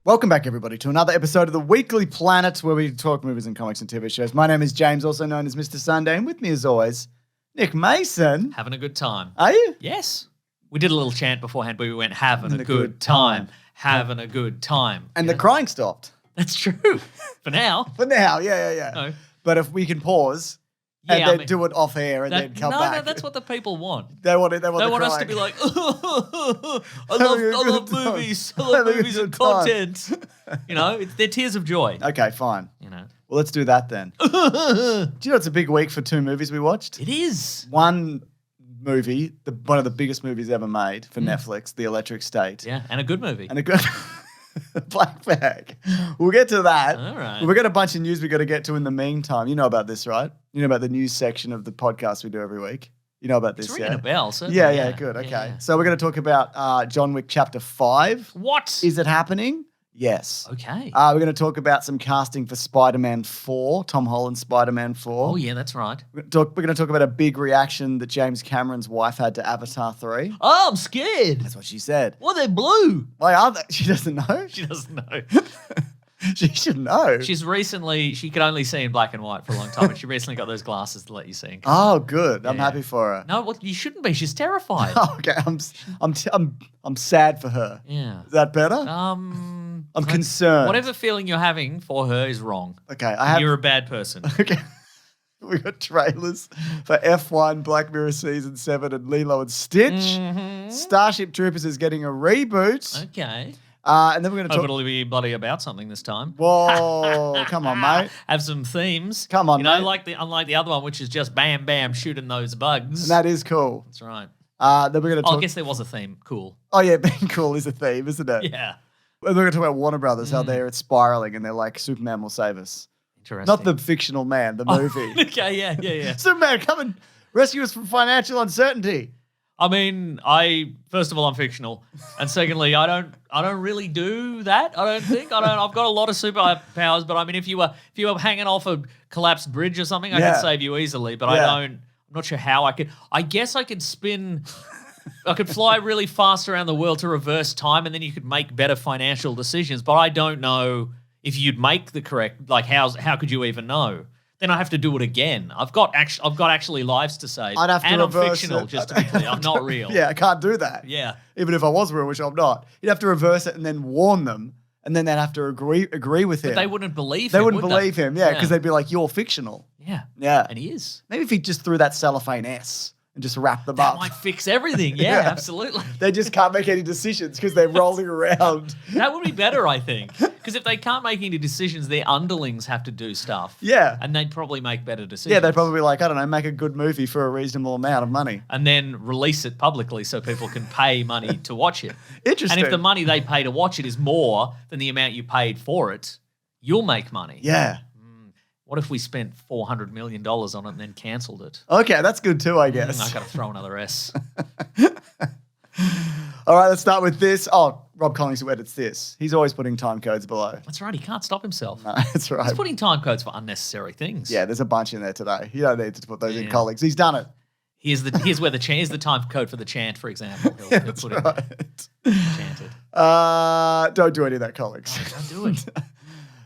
Welcome back, everybody, to another episode of the Weekly Planet, where we talk movies and comics and TV shows. My name is James, also known as Mr. Sunday, and with me, as always, Nick Mason. Having a good time. Are you? Yes. We did a little chant beforehand, but we went, having a good time. Having a good time. And the crying stopped. That's true. For now. For now, yeah. No. But if we can pause and then do it off air and then come back. No, that's what the people want. They want They want us to be like, I love movies. I love Having a movies and good time. content. You know, they're tears of joy. Okay, fine. You know. Well, let's do that then. Do you know it's a big week for two movies we watched? It is. One movie, one of the biggest movies ever made for Netflix, The Electric State. Yeah, and a good movie. And a good Black Bag. We'll get to that. All right. We've got a bunch of news we've got to get to in the meantime. You know about this, right? You know about the news section of the podcast we do every week. You know about this, It's ringing a bell, certainly. Yeah, good. Okay. Yeah. So we're going to talk about John Wick Chapter 5. What? Is it happening? Yes. Okay. We're going to talk about some casting for Spider-Man 4, Tom Holland's Spider-Man 4. Oh, yeah, that's right. We're going to talk about a big reaction that James Cameron's wife had to Avatar 3. Oh, I'm scared. That's what she said. Well, they're blue. Why are they? She doesn't know? She doesn't know. She should know. She could only see in black and white for a long time, and she recently got those glasses to let you see in color. Oh, good. I'm Yeah. happy for her. No, well, you shouldn't be. She's terrified. Oh, okay. I'm sad for her. Yeah. Is that better? I'm concerned. Whatever feeling you're having for her is wrong. Okay, You're a bad person. Okay. We got trailers for F1, Black Mirror Season 7, and Lilo and Stitch. Mm-hmm. Starship Troopers is getting a reboot. Okay. And then we're going to Hope talk... it'll be bloody about something this time. Whoa, come on, mate. Have some themes. Come on, you know, mate. unlike the other one, which is just bam, bam, shooting those bugs. And that is cool. That's right. Then we're going to talk... I guess there was a theme. Cool. Oh, yeah, being cool is a theme, isn't it? Yeah. We're going to talk about Warner Brothers, how they're spiraling, and they're like, Superman will save us. Interesting. Not the fictional man, the movie. Okay, yeah. Superman, come and rescue us from financial uncertainty. I mean, first of all, I'm fictional, and secondly, I don't really do that. I've got a lot of superpowers, but I mean, if you were hanging off a collapsed bridge or something, I could save you easily. But I'm not sure how I could. I guess I could spin. I could fly really fast around the world to reverse time, and then you could make better financial decisions. But I don't know if you'd make the correct. Like, how could you even know? Then I have to do it again. I've got actually lives to save. I'd have to and I'm reverse fictional, it. just to be clear. I'm not real. Yeah, I can't do that. Yeah. Even if I was real, which I'm not. You'd have to reverse it and then warn them, and then they'd have to agree with him. But they wouldn't believe They him, wouldn't would believe they? him, because they'd be like, you're fictional. Yeah. Yeah. And he is. Maybe if he just threw that cellophane S and just wrapped them That up. might fix everything. Yeah, absolutely. They just can't make any decisions because they're rolling around. That would be better, I think. Because if they can't make any decisions, their underlings have to do stuff. Yeah. And they'd probably make better decisions. Yeah, they'd probably be like, I don't know, make a good movie for a reasonable amount of money. And then release it publicly so people can pay money to watch it. Interesting. And if the money they pay to watch it is more than the amount you paid for it, you'll make money. Yeah. What if we spent $400 million on it and then cancelled it? Okay, that's good too, I guess. I've got to throw another S. All right, let's start with this. Oh, Rob Collins, who edits this. He's always putting time codes below. That's right. He can't stop himself. No, that's right. He's putting time codes for unnecessary things. Yeah, there's a bunch in there today. You don't need to put those in colleagues. He's done it. Here's where here's the time code for the chant, for example. He'll That's put in right. chanted. Don't do any of that, colleagues. Don't do it.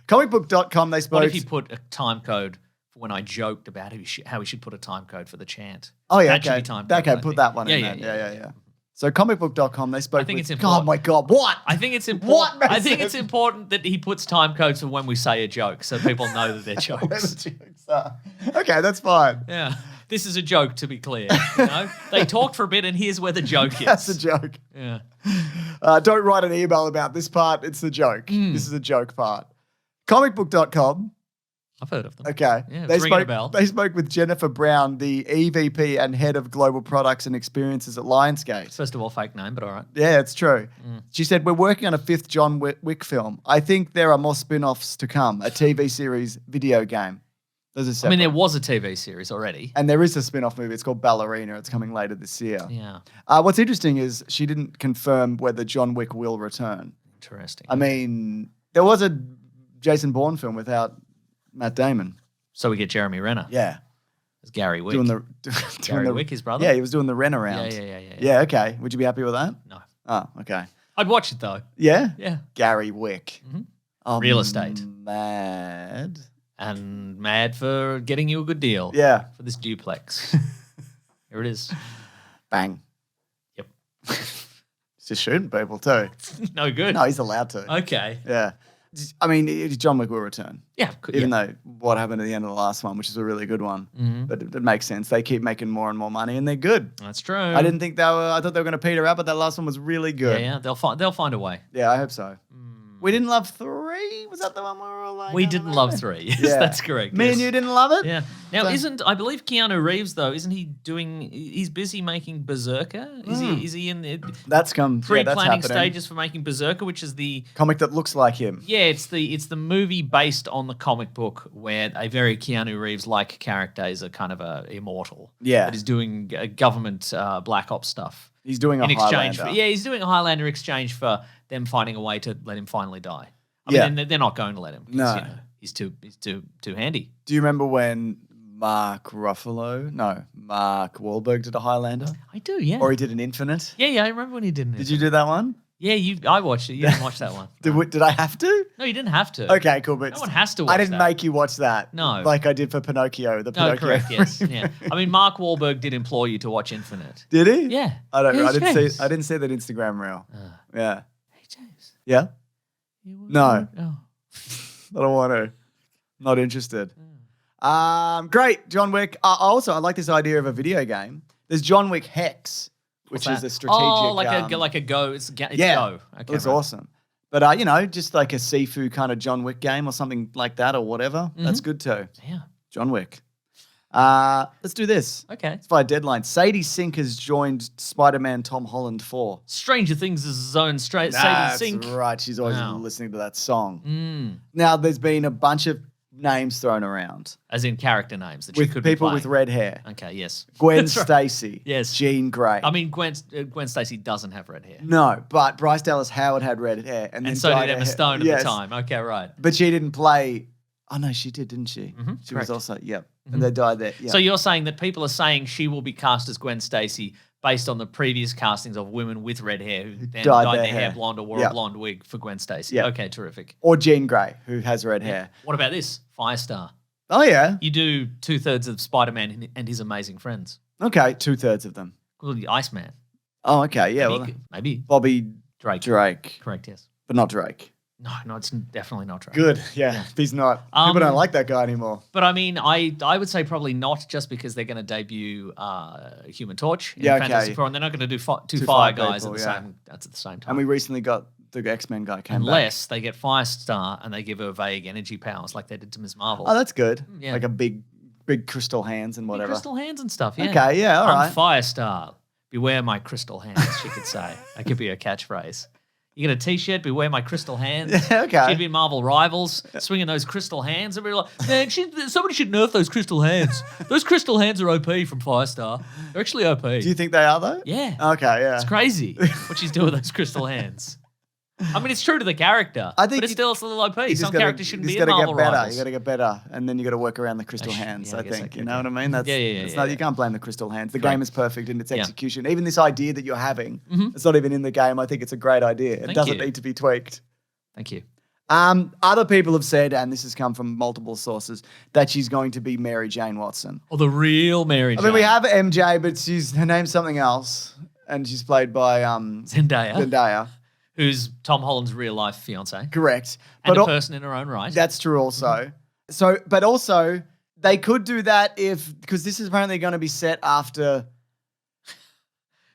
Comicbook.com, they spoke. What if you put a time code for when I joked about how we should put a time code for the chant? Oh, yeah, That should okay. be time code, Okay, I put think. that one in there. Yeah. So comicbook.com, they spoke I think with, it's important. Oh, my God, what? I think it's What, important. I think Mason? it's important that he puts time codes for when we say a joke, so people know that they're Where jokes. the jokes are. Okay, that's fine. Yeah, this is a joke, to be clear. You know, they talked for a bit, and here's where the joke is. That's a joke. Yeah. Don't write an email about this part. It's the joke. This is the joke part. Comicbook.com. I've heard of them. Okay. Yeah, they it's ringing a spoke. bell. They spoke with Jennifer Brown, the EVP and head of global products and experiences at Lionsgate. First of all, fake name, but all right. Yeah, it's true. She said, we're working on a 5th John Wick film. I think there are more spin-offs to come, a TV series, video game. Those are I separate. mean, there was a TV series already. And there is a spin-off movie. It's called Ballerina. It's coming later this year. Yeah. What's interesting is she didn't confirm whether John Wick will return. Interesting. I mean, there was a Jason Bourne film without Matt Damon. So we get Jeremy Renner. Yeah. As Gary Wick. Doing Gary Wick, his brother? Yeah, he was doing the Renner round. Yeah. Yeah, okay. Would you be happy with that? No. Oh, okay. I'd watch it though. Yeah? Yeah. Gary Wick. I'm Real estate. Mad. And mad for getting you a good deal. Yeah. For this duplex. Here it is. Bang. Yep. He's just shooting people too. No good. No, he's allowed to. Okay. Yeah. I mean, John Wick will return. Yeah. Even though what happened at the end of the last one, which is a really good one. But it makes sense. They keep making more and more money and they're good. That's true. I didn't think I thought they were going to peter out, but that last one was really good. Yeah. They'll find a way. Yeah, I hope so. We didn't love 3. Was that the one where we were all like... We didn't love 3. Yes, Yeah. that's correct. Me and you didn't love it? Yeah. Now, So- I believe Keanu Reeves, though, isn't he he's busy making Berserker? Is he in the That's pre-planning happening. stages for making Berserker, which is Comic that looks like him. yeah, it's the movie based on the comic book where a very Keanu Reeves-like character is a kind of a immortal. Yeah. That is doing government black ops stuff. He's doing a In exchange Highlander. he's doing a Highlander exchange for them finding a way to let him finally die. I Yeah. mean, they're not going to let him. 'Cause, No. he's too handy. Do you remember when Mark Wahlberg did a Highlander? I do, yeah. Or he did an Infinite? Yeah, I remember when he did it. Did you do that one? Yeah, I watched it. You didn't watch that one. Did I have to? No, you didn't have to. Okay, cool. But No one has to watch I didn't that. make you watch that. No. Like I did for Pinocchio. The No, Pinocchio. correct, yes. Yeah. I mean, Mark Wahlberg did implore you to watch Infinite. Did he? Yeah. I don't know. Hey, I didn't James. see that Instagram reel. Yeah. Hey, James. Yeah? you want- No. Oh. I don't want to. Not interested. Hmm. Great, John Wick. Also, I like this idea of a video game. There's John Wick Hex, which What's is that? a strategic. Oh, like a go. It's yeah, go. Okay, it's right. awesome. But just like a Sifu kind of John Wick game or something like that or whatever. That's good too. Yeah. John Wick. Let's do this. Okay. It's via deadline. Sadie Sink has joined Spider-Man Tom Holland 4. Stranger Things is his own Sadie That's Sink. right. She's always Wow. listening to that song. Mm. Now, there's been a bunch of names thrown around As in character names that she with could people be with playing. red hair. Okay, yes. Gwen That's right. Stacy. Yes. Jean Grey. I mean, Gwen Stacy doesn't have red hair. No, but Bryce Dallas Howard had red hair. And then And so dyed did her Emma hair. Stone at Yes. the time. Okay, right. But she didn't play. Oh, no, she did, didn't she? She correct. was also, yep. And they died there. Yep. So you're saying that people are saying she will be cast as Gwen Stacy based on the previous castings of women with red hair who then dyed their hair blonde or wore Yep. a blonde wig for Gwen Stacy. Yep. Okay, terrific. Or Jean Grey, who has red hair. What about this? Firestar. Oh, yeah. You do 2/3 of Spider-Man and his amazing friends. Okay, 2/3 of them. Well, the Iceman. Oh, okay. Yeah. Maybe, Well, maybe. Bobby Drake. Correct, yes. but not Drake. No, it's definitely not Drake. Good. Yeah. He's not. People don't like that guy anymore. But I mean, I would say probably not, just because they're going to debut Human Torch in Yeah, Fantastic okay. Four, and they're not going to do two Two fire fire guys people, at the yeah. same. That's at the same time. And we recently got the X-Men guy came back. Unless they get Firestar and they give her vague energy powers like they did to Ms. Marvel. Oh, that's good. Yeah. Like a big crystal hands and Big whatever. crystal hands and stuff, yeah. Okay, yeah, all I'm right. Firestar. Beware my crystal hands, she could say. That could be a catchphrase. You get a T-shirt, beware my crystal hands. Yeah, okay. She'd be Marvel Rivals, swinging those crystal hands. And we're like, man, somebody should nerf those crystal hands. Those crystal hands are OP from Firestar. They're actually OP. Do you think they are though? Yeah. Okay, yeah. It's crazy what she's doing with those crystal hands. I mean, it's true to the character, I think but it's still a little OP. You just Some gotta- characters shouldn't you be just in gotta Marvel get better. Rivals. You got to get better, and then you got to work around the crystal hands. yeah, I I guess I think could you know do what I that. mean. That's Yeah, it's not. You can't blame the crystal hands. The Correct. game is perfect in its Yeah. execution. Even this idea that you're having, it's not even in the game. I think it's a great idea. It Thank doesn't you. need to be tweaked. Thank you. Other people have said, and this has come from multiple sources, that she's going to be Mary Jane Watson. Oh, the real Mary I Jane. mean, we have MJ, but her name's something else, and she's played by Zendaya, Zendaya. who's Tom Holland's real life fiance, Correct. and But a person in her own right. that's true also. So, but also they could do that because this is apparently going to be set after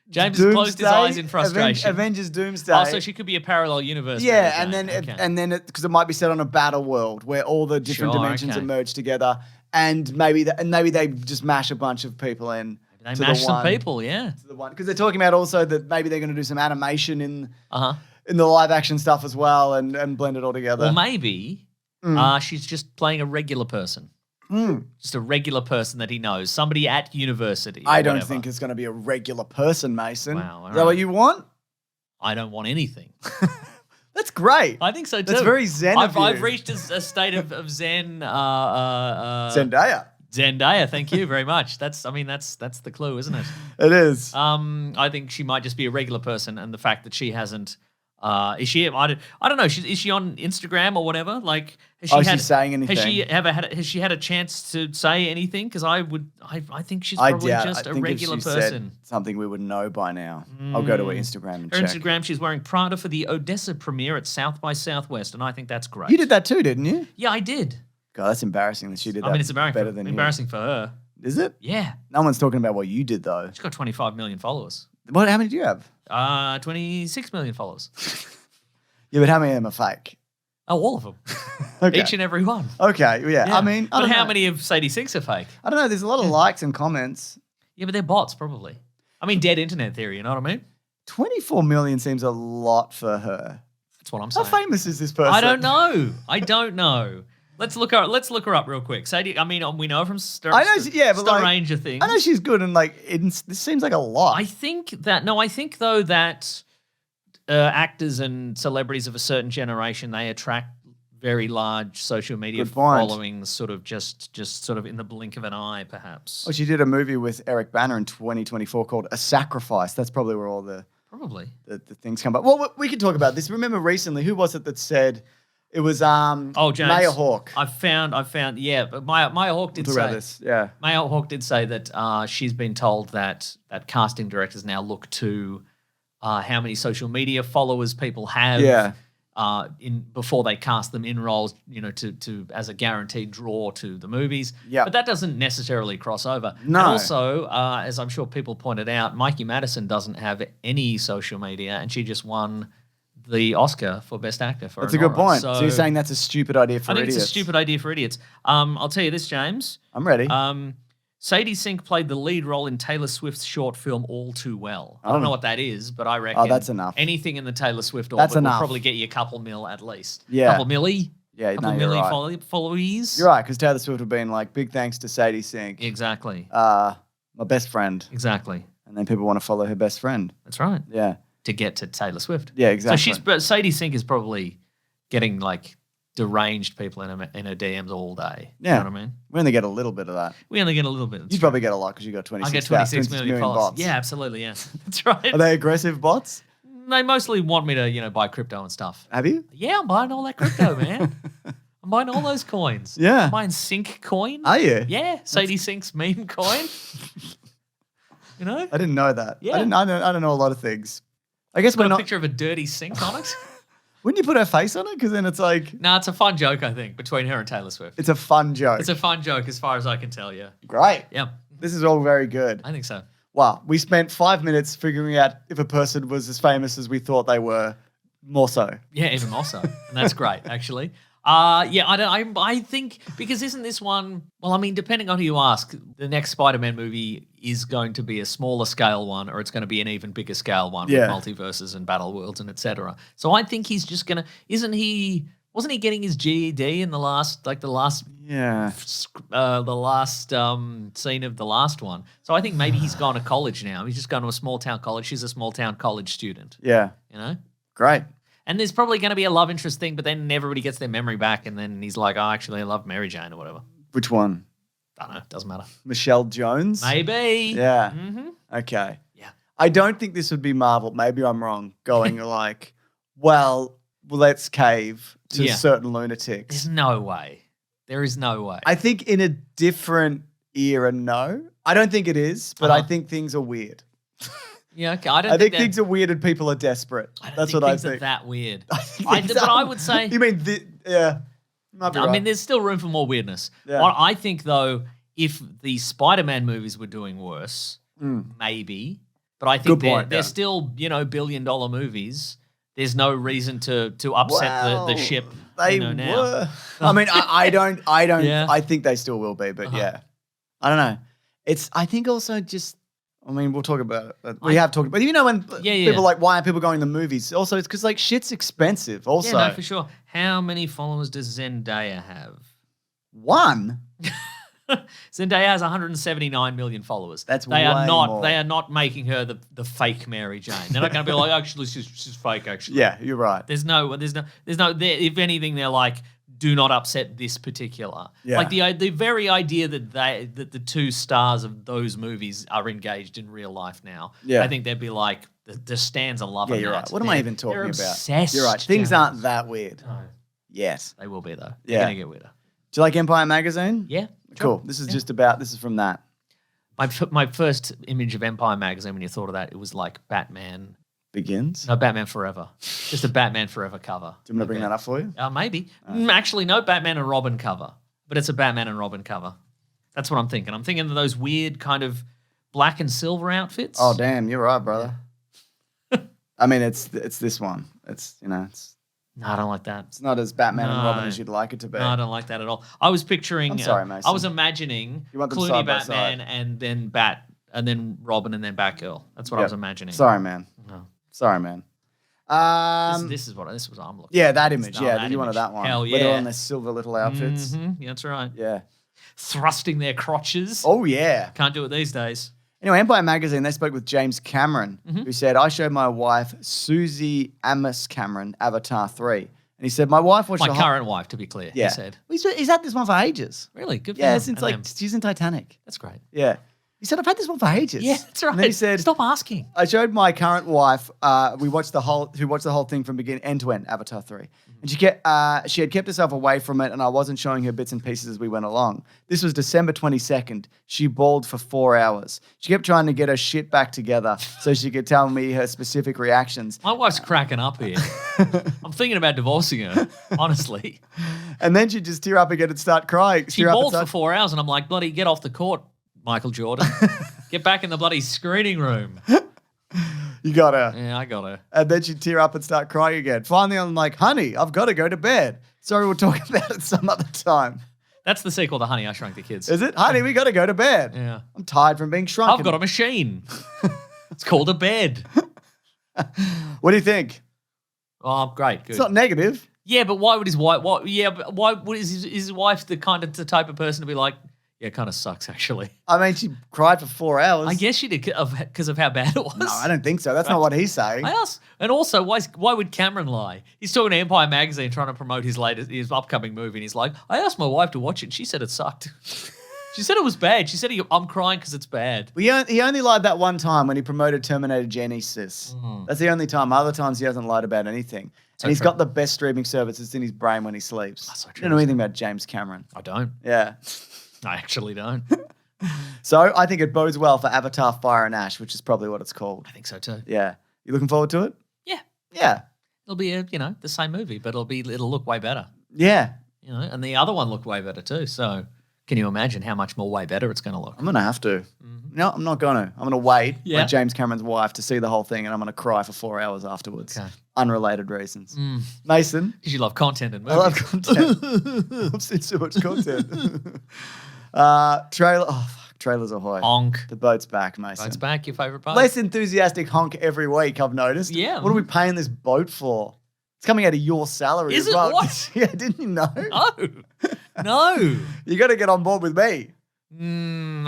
James has closed his eyes in frustration. Avengers Doomsday. Oh, so she could be a parallel universe. Mary yeah, and Jane. then Okay. and then because it might be set on a battle world where all the different Sure, dimensions okay. are merged together, and maybe they just mash a bunch of people in. they to mash the some one, people, yeah. to the one because they're talking about also that maybe they're going to do some animation in Uh huh. the live action stuff as well and blend it all together. Or maybe she's just playing a regular person. Just a regular person that he knows. Somebody at university. I or don't whatever. think it's going to be a regular person, Mason. Wow, all Is that what right. you want? I don't want anything. That's great. I think so too. That's very zen of I've you. reached a state of zen. Zendaya. Zendaya, thank you very much. That's the clue, isn't it? It is. I think she might just be a regular person, and the fact that she hasn't Is she? I don't know. Is she on Instagram or whatever? Like, has Oh, she's saying anything? Has she had a chance to say anything? Because I think she's probably just a regular person. Said something we would know by now. I'll go to her Instagram and Her check. Instagram, she's wearing Prada for the Odessa premiere at South by Southwest, and I think that's great. You did that too, didn't you? Yeah, I did. God, that's embarrassing that she did that. I mean, it's better than embarrassing for her. Is it? Yeah. No one's talking about what you did though. She's got 25 million followers. How many do you have? 26 million followers. Yeah, but how many of them are fake? Oh, all of them. Okay. Each and every one. Okay, yeah. I mean, I but don't how know. many of Sadie Sinks are fake? I don't know. There's a lot of likes and comments. Yeah, but they're bots probably. I mean, dead internet theory, you know what I mean? 24 million seems a lot for her. That's what I'm How saying. famous is this person? I don't know. Let's look her up real quick. Sadie, I mean, we know from Ranger things. I know she's good and this seems like a lot. I think though that actors and celebrities of a certain generation, they attract very large social media followings, sort of just sort of in the blink of an eye, perhaps. Well, she did a movie with Eric Bana in 2024 called A Sacrifice. That's probably where all the things come up. Well, we could talk about this. Remember recently, who was it that said it was James, Maya Hawke? I found yeah, but Maya Hawke did say this. Yeah. Maya Hawke did say that she's been told that casting directors now look to how many social media followers people have. Yeah. Before they cast them in roles, to as a guaranteed draw to the movies. Yeah. But that doesn't necessarily cross over. No. And also, as I'm sure people pointed out, Micky Madison doesn't have any social media, and she just won the Oscar for Best Actor for That's a good Anora. point. So you're saying that's a stupid idea for idiots? I think it's a stupid idea for idiots. I'll tell you this, James. I'm ready. Sadie Sink played the lead role in Taylor Swift's short film All Too Well. I don't know what that is, but I reckon that's enough. Anything in the Taylor Swift orbit will probably get you a couple mil at least. Yeah. Couple milli? Yeah, couple you're right. Followees? You're right, because Taylor Swift would have been like, big thanks to Sadie Sink. Exactly. My best friend. Exactly. And then people want to follow her best friend. That's right. Yeah. To get to Taylor Swift. Yeah, exactly. So Sadie Sink is probably getting like deranged people in her DMs all day. Yeah. You know what I mean? We only get a little bit of that. We only get a little bit. You probably get a lot because you got 26 I get 26 million followers. bots. Yeah, absolutely, yeah. That's right. Are they aggressive bots? They mostly want me to, buy crypto and stuff. Have you? Yeah, I'm buying all that crypto, man. I'm buying all those coins. Yeah. I'm buying Sink coin. Are you? Yeah, Sadie Sink's meme coin. I didn't know that. Yeah. I don't know a lot of things. I guess Got we're a not. picture of a dirty sink on it. Wouldn't you put her face on it? Because then it's like. No, it's a fun joke, I think, between her and Taylor Swift. It's a fun joke. It's a fun joke as far as I can tell, yeah. Great. Yep. This is all very good. I think so. Wow. We spent 5 minutes figuring out if a person was as famous as we thought they were. More so. Yeah, even more so. And that's great, actually. I think, because isn't this one, well, I mean, depending on who you ask, the next Spider-Man movie is going to be a smaller scale one, or it's going to be an even bigger scale one with multiverses and battle worlds and etc. So I think he's just going to, wasn't he getting his GED in the last scene of the last one? So I think maybe he's gone to college now. He's just gone to a small town college. She's a small town college student. Yeah. Great. And there's probably going to be a love interest thing, but then everybody gets their memory back, and then he's like, oh, actually, I love Mary Jane or whatever. Which one? I don't know. Doesn't matter. Michelle Jones? Maybe. Yeah. Mm-hmm. Okay. Yeah. I don't think this would be Marvel. Maybe I'm wrong. Going like, well, let's cave to certain lunatics. There's no way. There is no way. I think in a different era, no. I don't think it is, but I think things are weird. Yeah, okay. I think things are weird and people are desperate. That's what I think. Things are that weird. But I would say. You mean yeah? I mean, there's still room for more weirdness. Yeah. I think though, if the Spider-Man movies were doing worse, maybe. But I think they're still $1 billion movies. There's no reason to upset the ship. They now. were. I mean, I don't. Yeah. I think they still will be, but yeah, I don't know. I think also just. I mean, we'll talk about it. We have talked about it. When people are like, why aren't people going to the movies? Also, it's because shit's expensive. Also, yeah, no, for sure. How many followers does Zendaya have? 1. Zendaya has 179 million followers. They are not making her the fake Mary Jane. They're not going to be like, actually, she's fake. Actually, yeah, you're right. There's no. If anything, they're like, do not upset this particular. Yeah. Like the very idea that the two stars of those movies are engaged in real life now. Yeah. I think they'd be like, the stands are loving Yeah, you're that. right. What am I even talking they're about? Obsessed, You're right. Things James. aren't that weird. No, Yes. they will be though. Yeah. They're gonna get weirder. Do you like Empire Magazine? Yeah. Cool. This is just about. This is from that. My first image of Empire magazine, when you thought of that, it was like Batman. Begins. No, Batman Forever. Just a Batman Forever cover. Do you want me to bring that up for you? Maybe. Actually, no Batman and Robin cover, but it's a Batman and Robin cover. That's what I'm thinking. I'm thinking of those weird kind of black and silver outfits. Oh, damn. You're right, brother. I mean, it's this one. It's, it's No, I don't like that. It's not as Batman and Robin as you'd like it to be. No, I don't like that at all. I was picturing. I'm sorry, Mason. I was imagining You want them Clooney side by Batman side. and then Robin and then Batgirl. That's what I was imagining. Sorry, man. No. Sorry, man. This is what I'm looking. Yeah, that image. No, Yeah, that you wanted image. that one. Hell Where they're yeah. on their silver little outfits. Yeah, that's right. Yeah. Thrusting their crotches. Oh, yeah. Can't do it these days. Anyway, Empire Magazine, they spoke with James Cameron, who said, I showed my wife, Susie Amos Cameron, Avatar 3. And he said, my wife watched My current wife, to be clear. Yeah. He said. He's had this one for ages. Really? Good for Yeah, him since and them. she's in Titanic. That's great. Yeah. He said, I've had this one for ages. Yeah, that's right. And then he said, Stop asking. I showed my current wife, who watched the whole thing from end to end, Avatar 3. And she had kept herself away from it, and I wasn't showing her bits and pieces as we went along. This was December 22nd. She bawled for 4 hours. She kept trying to get her shit back together so she could tell me her specific reactions. My wife's cracking up here. I'm thinking about divorcing her, honestly. And then she'd just tear up again and start crying. She bawled for 4 hours, and I'm like, bloody get off the court, Michael Jordan. Get back in the bloody screening room. You got her. Yeah, I got her. And then she'd tear up and start crying again. Finally, I'm like, honey, I've got to go to bed. Sorry, we'll talk about it some other time. That's the sequel to Honey, I Shrunk the Kids. Is it? Honey, we got to go to bed. Yeah. I'm tired from being shrunken. I've got a machine. It's called a bed. What do you think? Oh, great. Good. It's not negative. Yeah, but why would his wife? But why would his wife the type of person to be like? Yeah, it kind of sucks actually. I mean, she cried for 4 hours. I guess she did because of how bad it was. No, I don't think so. That's not what he's saying. I asked, and also, why would Cameron lie? He's talking to Empire Magazine trying to promote his upcoming movie, and he's like, I asked my wife to watch it, and she said it sucked. She said it was bad. She said, I'm crying because it's bad. Well, he only lied that one time when he promoted Terminator Genesis. That's the only time. Other times he hasn't lied about anything. And he's got the best streaming service. It's in his brain when he sleeps. That's so true. You don't know anything about James Cameron. I don't. Yeah. I actually don't. So I think it bodes well for Avatar Fire and Ash, which is probably what it's called. I think so too. Yeah. You looking forward to it? Yeah. Yeah. It'll be the same movie, but it'll look way better. Yeah. And the other one looked way better too. So can you imagine how much more way better it's going to look? I'm going to have to. No, I'm not going to. I'm going to wait Yeah. like James Cameron's wife to see the whole thing, and I'm going to cry for 4 hours afterwards. Okay. Unrelated reasons. Mason? Because you love content and I movies. love content. I've seen so much content. Trailer. Oh, fuck. Trailers ahoy. Honk. The boat's back, Mason. Boat's back, your favourite part? Less enthusiastic honk every week, I've noticed. Yeah. What are we paying this boat for? It's coming out of your salary. Is as it? well. What? Yeah, didn't you know? No. You got to get on board with me.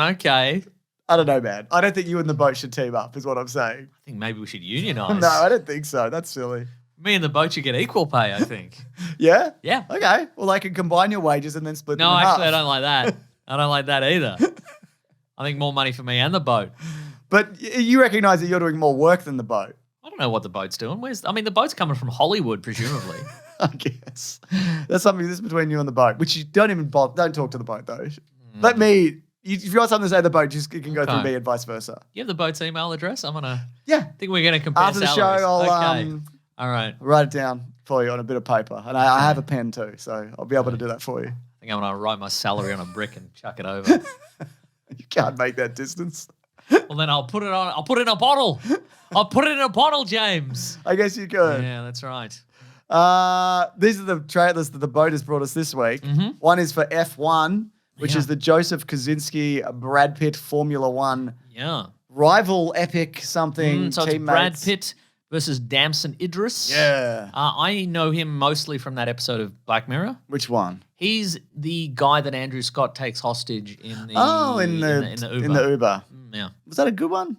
Okay. I don't know, man. I don't think you and the boat should team up, is what I'm saying. I think maybe we should unionise. No, I don't think so. That's silly. Me and the boat should get equal pay, I think. Yeah? Yeah. Okay. Well, I can combine your wages and then split No, them in actually, I half. don't like that. I don't like that either. I think more money for me and the boat. But you recognise that you're doing more work than the boat. I don't know what the boat's doing. The boat's coming from Hollywood, presumably. I guess. That's something that's between you and the boat, which you don't even bother. Don't talk to the boat, though. Let me, if you've got something to say to the boat, you can go through me and vice versa. You have the boat's email address? I Yeah. think we're going to compare After the show, salaries. I'll Okay. All right. write it down for you on a bit of paper. And I have a pen too, so I'll be able to do that for you. I think I'm going to write my salary on a brick and chuck it over. You can't make that distance. Well, then I'll put it in a bottle. I'll put it in a bottle, James. I guess you could. Yeah, that's right. These are the trailers that the boat has brought us this week. One is for F1, which is the Joseph Kosinski Brad Pitt Formula One rival epic something So it's teammates. Brad Pitt versus Damson Idris. Yeah. I know him mostly from that episode of Black Mirror. Which one? He's the guy that Andrew Scott takes hostage in the Uber. In the Uber. Yeah, Was that a good one?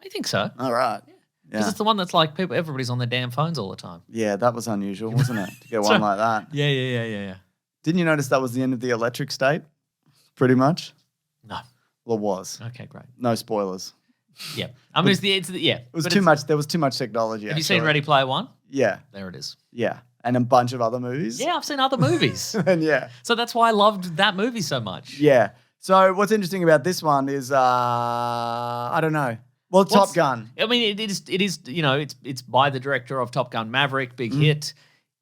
I think so. All right. Because Yeah. it's the one that's like everybody's on their damn phones all the time. Yeah, that was unusual, wasn't it? To get one like that. Yeah. Didn't you notice that was the end of the Electric State? Pretty much. No. Well, it was. Okay, great. No spoilers. Yeah. I mean, yeah. It was too much. There was too much technology. Have you seen Ready Player One? Yeah. There it is. Yeah. And a bunch of other movies. Yeah, I've seen other movies. And yeah. So that's why I loved that movie so much. Yeah. So what's interesting about this one is I don't know. Well, Top Gun. I mean, it is. You know, it's by the director of Top Gun Maverick, big hit.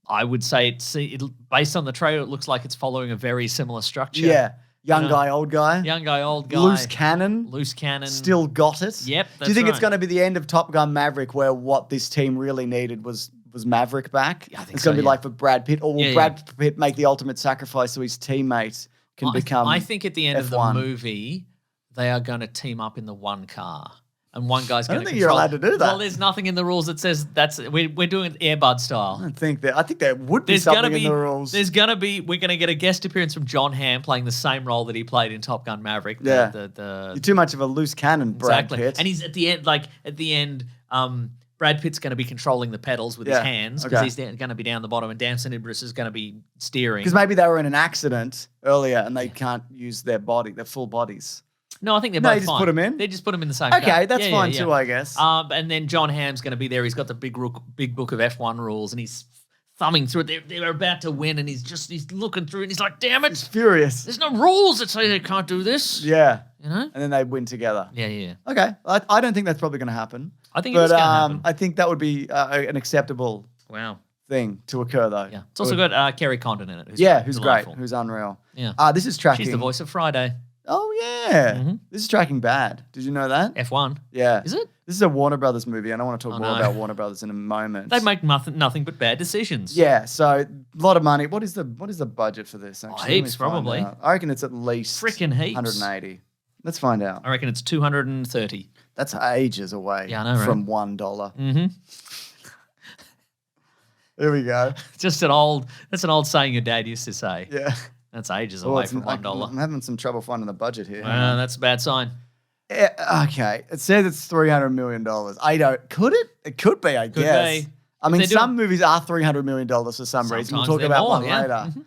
I would say it based on the trailer, it looks like it's following a very similar structure. Yeah. Young guy, old guy. Young guy, old guy. Loose cannon. Loose cannon. Still got it. Yep. Do you think it's going to be the end of Top Gun Maverick, where what this team really needed was Maverick back? Yeah, I think it's going to so, be like for Brad Pitt, or will Brad Pitt make the ultimate sacrifice so his teammate can become? I think at the end F1. of the movie, they are going to team up in the one car. And one guy's going to I don't think you're allowed to do that. Well, there's nothing in the rules that says we're doing it Airbud style. I think there would be something in the rules. We're going to get a guest appearance from John Hamm playing the same role that he played in Top Gun Maverick. You're too much of a loose cannon, Brad Pitt. And he's at the end, Brad Pitt's going to be controlling the pedals with his hands because he's going to be down the bottom, and Dan Sinibris is going to be steering. Because maybe they were in an accident earlier and they can't use their full bodies. No, I think they're both just fine. put them in? They just put them in the same car. Okay, that's fine too, I guess. And then John Hamm's going to be there. He's got the big book of F1 rules, and he's thumbing through it. They're about to win, and he's looking through, and he's like, "Damn it! He's furious. There's no rules that say they can't do this." Yeah, you know. And then they win together. Yeah. Okay, I don't think that's probably going to happen. I think it's going to happen. I think that would be an acceptable thing to occur, though. Yeah, it's also got Kerry Condon in it. Who's great, who's unreal. Yeah. This is tracking. She's the voice of Friday. Oh, yeah. This is tracking bad. Did you know that? F1. Yeah. Is it? This is a Warner Brothers movie, and I want to talk more about Warner Brothers in a moment. They make nothing but bad decisions. Yeah, so a lot of money. What is the budget for this, actually? Heaps, probably. I reckon it's at least freaking heaps. 180. Let's find out. I reckon it's 230. That's ages away from $1. Mm-hmm. Here we go. That's an old saying your dad used to say. Yeah. That's ages away from $1. I'm having some trouble finding the budget here. That's a bad sign. Okay. It says it's $300 million. Could it? It could be, I guess. Be. I mean, some movies are $300 million for some reason. We'll talk about one later. Mm-hmm.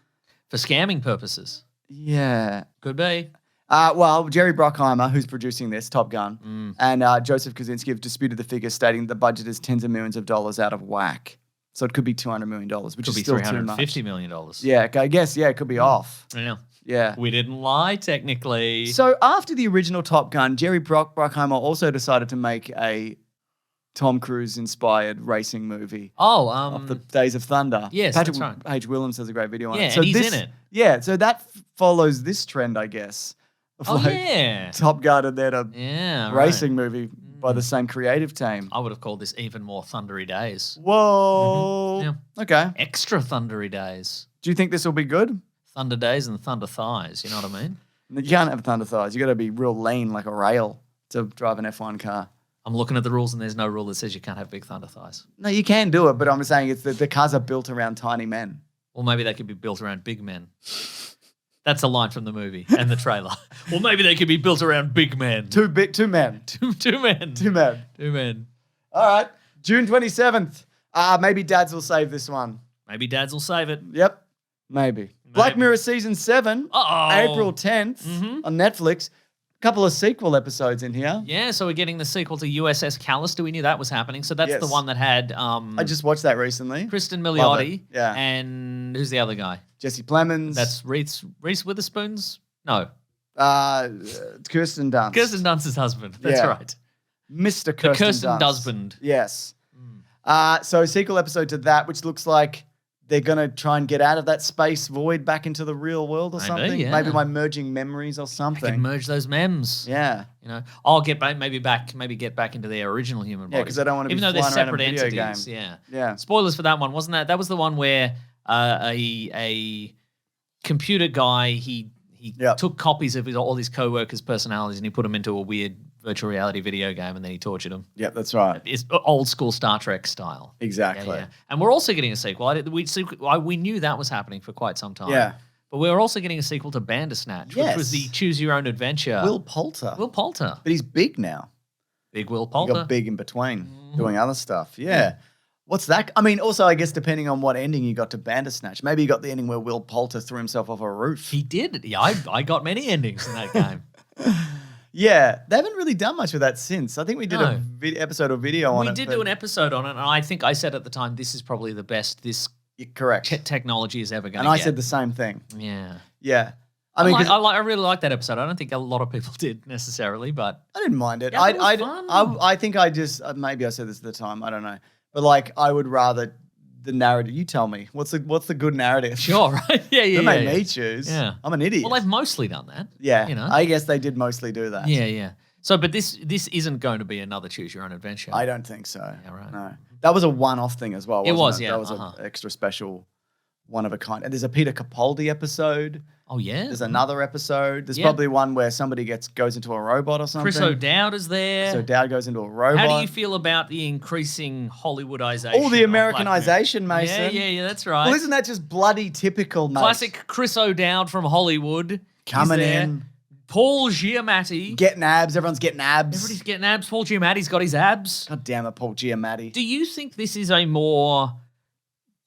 For scamming purposes. Yeah. Could be. Well, Jerry Bruckheimer, who's producing this, Top Gun, and Joseph Kosinski have disputed the figure, stating the budget is tens of millions of dollars out of whack. So it could be $200 million, which is still too much. $350 million. Yeah, I guess, it could be off. Yeah. Yeah. We didn't lie, technically. So after the original Top Gun, Jerry Bruckheimer also decided to make a Tom Cruise-inspired racing movie. Of the Days of Thunder. Yes, Patrick that's right. H. Williams has a great video on Yeah, it. So and he's in it. Yeah, so that follows this trend, I guess. Of Top Gun and then a racing movie by the same creative team. I would have called this even more thundery days. Whoa. Yeah. Okay. Extra thundery days. Do you think this will be good? Thunder days and thunder thighs, you know what I mean? You can't have thunder thighs. You got to be real lean like a rail to drive an F1 car. I'm looking at the rules and there's no rule that says you can't have big thunder thighs. No, you can do it, but I'm saying it's that the cars are built around tiny men. Or maybe they could be built around big men. That's a line from the movie and the trailer. Or maybe they could be built around big men. Two men. Two men. Two men. Two men. All right. June 27th. Maybe dads will save this one. Maybe dads will save it. Yep. Maybe. Black Mirror Season 7. April 10th on Netflix. Couple of sequel episodes in here. Yeah, so we're getting the sequel to USS Callister. We knew that was happening. So that's the one that had... I just watched that recently. Kristen Milioti. Yeah. And who's the other guy? Jesse Plemons. That's Reese Witherspoon's? No. Kirsten Dunst. Kirsten Dunst's husband. That's right. Mr. Kirsten Dunst. husband. Yes. So a sequel episode to that, which looks like they're going to try and get out of that space void back into the real world or something. Yeah. Maybe by merging memories or something. They can merge those memes. Yeah. You know, I'll get back, maybe get back into their original human body. Yeah, because I don't want to be even though they're flying around separate a video entities. game. Yeah. Spoilers for that one, wasn't that? That was the one where a computer guy he took copies of all his co-workers' personalities and he put them into a weird virtual reality video game and then he tortured them. Yep, that's right. It's old school Star Trek style. Exactly. Yeah. And we're also getting a sequel. We knew that was happening for quite some time. Yeah. But we're also getting a sequel to Bandersnatch, which was the Choose Your Own Adventure. Will Poulter. But he's big now. Big Will He Poulter. got big in between doing other stuff. Yeah. What's that? I mean, also, I guess, depending on what ending you got to Bandersnatch. Maybe you got the ending where Will Poulter threw himself off a roof. He did. Yeah, I got many endings in that game. Yeah, they haven't really done much with that since. I think we did No. a episode or video on it. We did do an episode on it, and I think I said at the time, this is probably the best this Correct. technology is ever going to And get. I said the same thing. Yeah. Yeah. I mean, I really like that episode. I don't think a lot of people did necessarily, but I didn't mind it. Yeah, it was fun. I think I just maybe I said this at the time. I don't know, but like I would rather the narrative. You tell me what's the good narrative? sure, right? Yeah. They made me choose. Yeah. I'm an idiot. Well, they've mostly done that. yeah, you know. I guess they did mostly do that. Yeah. So, but this isn't going to be another choose your own adventure. I don't think so. Yeah, right. No, that was a one-off thing as well. It Wasn't was, it? yeah, That was an extra special, one of a kind. And there's a Peter Capaldi episode. Oh yeah. There's another episode. There's Yeah. probably one where somebody goes into a robot or something. Chris O'Dowd is there. So Dowd goes into a robot. How do you feel about the increasing Hollywoodization? All the of Black Americanization, Mirror? Mason. Yeah, that's right. Well, isn't that just bloody typical, mate? Classic Chris O'Dowd from Hollywood. Coming He's there. in. Paul Giamatti. Getting abs. Everyone's getting abs. Everybody's getting abs. Paul Giamatti's got his abs. God damn it, Paul Giamatti. Do you think this is a more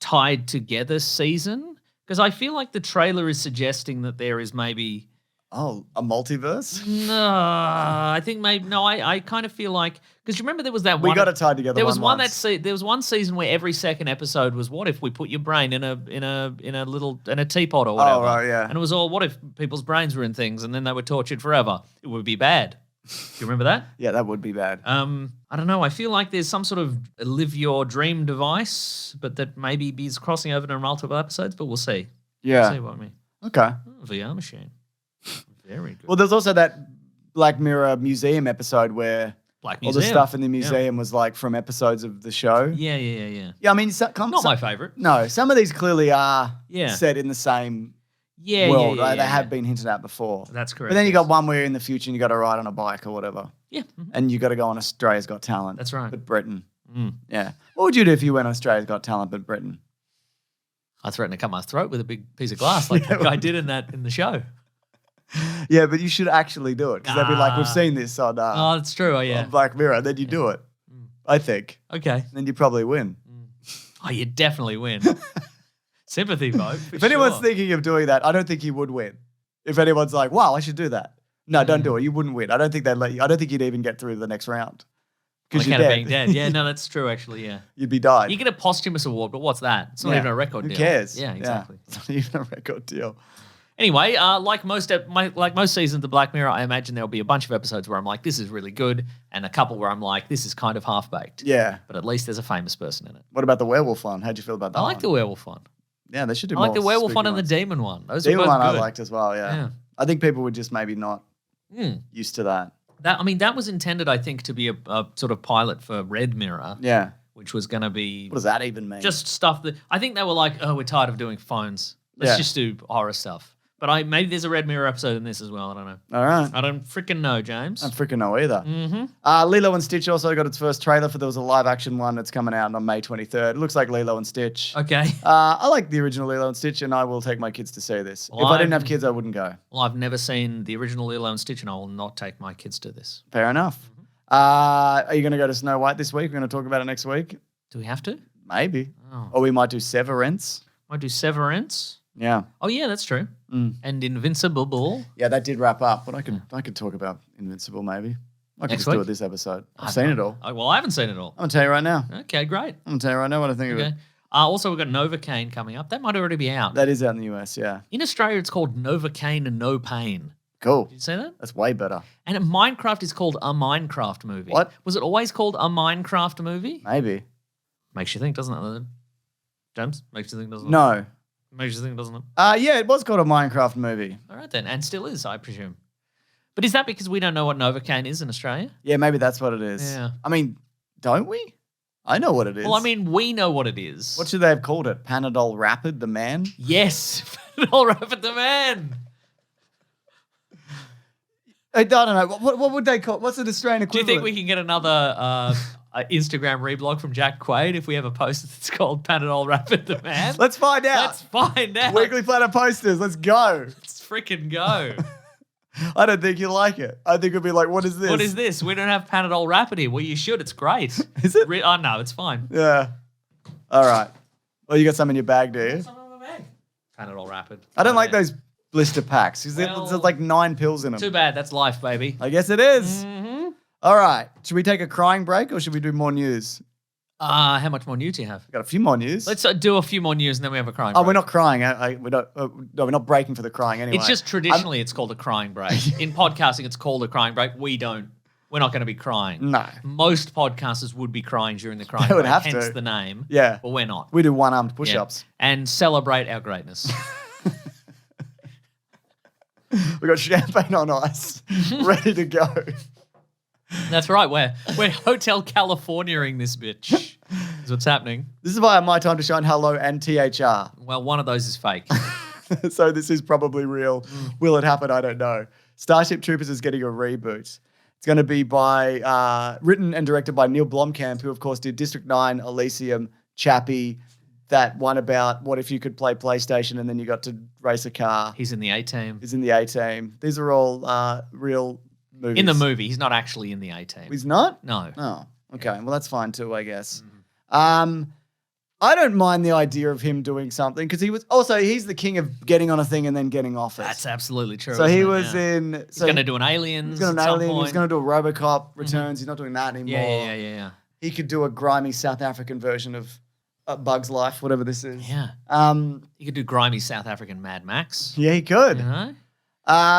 tied together season? Because I feel like the trailer is suggesting that there is maybe. Oh, a multiverse? No, I think maybe no. I kind of feel like because you remember there was that We one. got it tied together. There was one once. there was one season where every second episode was what if we put your brain in a teapot or whatever. Oh, right, yeah. And it was all what if people's brains were in things and then they were tortured forever. It would be bad. Do you remember that? Yeah, that would be bad. I don't know. I feel like there's some sort of live your dream device, but that maybe is crossing over to multiple episodes. But we'll see. Yeah. We'll see what I mean. Okay. Oh, VR machine. Very good. Well, there's also that Black Mirror museum episode where Black all the Museum. stuff in the museum was like from episodes of the show. Yeah. Yeah, I mean, Not my favorite. No, some of these clearly are Yeah. set in the same Yeah, world, yeah, right? yeah, They have yeah. been hinted at before. That's correct. But then you yes. got one where you're in the future and you got to ride on a bike or whatever. Yeah. And you got to go on Australia's Got Talent. That's right. But Britain. Mm. Yeah. What would you do if you went on Australia's Got Talent but Britain? I threatened to cut my throat with a big piece of glass like the guy did in the show. Yeah, but you should actually do it because they'd be like, we've Ah. seen this on, Oh, that's true. Oh, yeah. on Black Mirror. Then you do it. I think. Okay. Then you probably win. Oh, you definitely win. Sympathy vote. If anyone's thinking of doing that, I don't think you would win. If anyone's like, wow, I should do that. No, don't do it. You wouldn't win. I don't think they'd let you. I don't think you'd even get through the next round. Because you're of dead. being dead. Yeah, no, that's true. Actually, yeah. You'd be died. You get a posthumous award, but what's that? It's not Yeah. even a record Who deal. cares? Yeah, exactly. It's not even a record deal. Anyway, like most seasons of Black Mirror, I imagine there'll be a bunch of episodes where I'm like, this is really good, and a couple where I'm like, this is kind of half baked. Yeah. But at least there's a famous person in it. What about the werewolf one? How'd you feel about that I like the one? werewolf one. Yeah, they should do I more like the werewolf spooky one and the ones. demon one. Those Demon are both one I good. liked as well, yeah. Yeah. I think people were just maybe not Mm. used to that. That was intended, I think, to be a sort of pilot for Red Mirror, Yeah. which was going to be What does that even mean? just stuff that I think they were like, oh, we're tired of doing phones. Let's Yeah. just do horror stuff. But maybe there's a Red Mirror episode in this as well. I don't know. All right. I don't freaking know, James. I don't freaking know either. Mm-hmm. Lilo and Stitch also got its first trailer for there was a live action one that's coming out on May 23rd. It looks like Lilo and Stitch. Okay. I like the original Lilo and Stitch, and I will take my kids to see this. Well, if I didn't have kids, I wouldn't go. Well, I've never seen the original Lilo and Stitch, and I will not take my kids to this. Fair enough. Are you going to go to Snow White this week? We're going to talk about it next week? Do we have to? Maybe. Oh. Or we might do Severance. Might do Severance. Yeah. Oh, yeah, that's true. Mm. And Invincible. Yeah, that did wrap up, but I could talk about Invincible maybe. I could Next just do week? it this episode. I've seen it all. Well, I haven't seen it all. I'm going to tell you right now. Okay, great. I'm going to tell you right now what I think of Okay. it. Also, we've got Novocaine coming up. That might already be out. That is out in the US, yeah. In Australia, it's called Novocaine and No Pain. Cool. Did you say that? That's way better. And Minecraft is called a Minecraft movie. What? Was it always called a Minecraft movie? Maybe. Makes you think, doesn't it? James? Makes you think, doesn't it? No. Makes you think, doesn't it? Yeah, it was called a Minecraft movie. All right then. And still is, I presume. But is that because we don't know what Novocaine is in Australia? Yeah, maybe that's what it is. Yeah. I mean, don't we? I know what it is. Well, I mean, we know what it is. what should they have called it? Panadol Rapid, the man? Yes. All right, but the man. I don't know. What would they call? What's an Australian Do you equivalent? think we can get another Instagram reblog from Jack Quaid if we have a post that's called Panadol Rapid the Man? Let's find out. Let's find out. Weekly Planet posters. Let's go. Let's freaking go. I don't think you'll like it. I think it'll be like, what is this? What is this? We don't have Panadol Rapid here. Well, you should. It's great. Is it? Oh, no, it's fine. Yeah. All right. Well, you got some in your bag, do you? Some in my bag. Panadol Rapid. I don't like those blister packs. There's like 9 pills in them. Too bad. That's life, baby. I guess it is. Mm-hmm. All right. Should we take a crying break or should we do more news? How much more news do you have? We've got a few more news. Let's do a few more news and then we have a crying Oh, break. we're not crying. We're not breaking for the crying anyway. It's just traditionally it's called a crying break. In podcasting, it's called a crying break. We're not going to be crying. No. Most podcasters would be crying during the crying They would break, have hence to. the name. Yeah. But we're not. We do one-armed Yeah. push-ups. And celebrate our greatness. We've got champagne on ice, ready to go. That's right. We're Hotel Californiaing this bitch. Is what's happening. This is via My Time to Shine, Hello, and THR. Well, one of those is fake. So this is probably real. Will it happen? I don't know. Starship Troopers is getting a reboot. It's going to be written and directed by Neil Blomkamp, who of course did District 9, Elysium, Chappie, that one about what if you could play PlayStation and then you got to race a car. He's in the A-Team. He's in the A-Team. These are all real movies. In the movie. He's not actually in the A-Team. He's not? No. Oh, okay. Well, that's fine too, I guess. I don't mind the idea of him doing something because he's the king of getting on a thing and then getting off it. That's absolutely true. So isn't he it? was Yeah. in. He's going to do an Aliens. He's going to at do some Alien. point. He's going to do a RoboCop Returns. He's not doing that anymore. Yeah. He could do a grimy South African version of Bug's Life, whatever this is. Yeah. He could do grimy South African Mad Max. Yeah, he could. You know?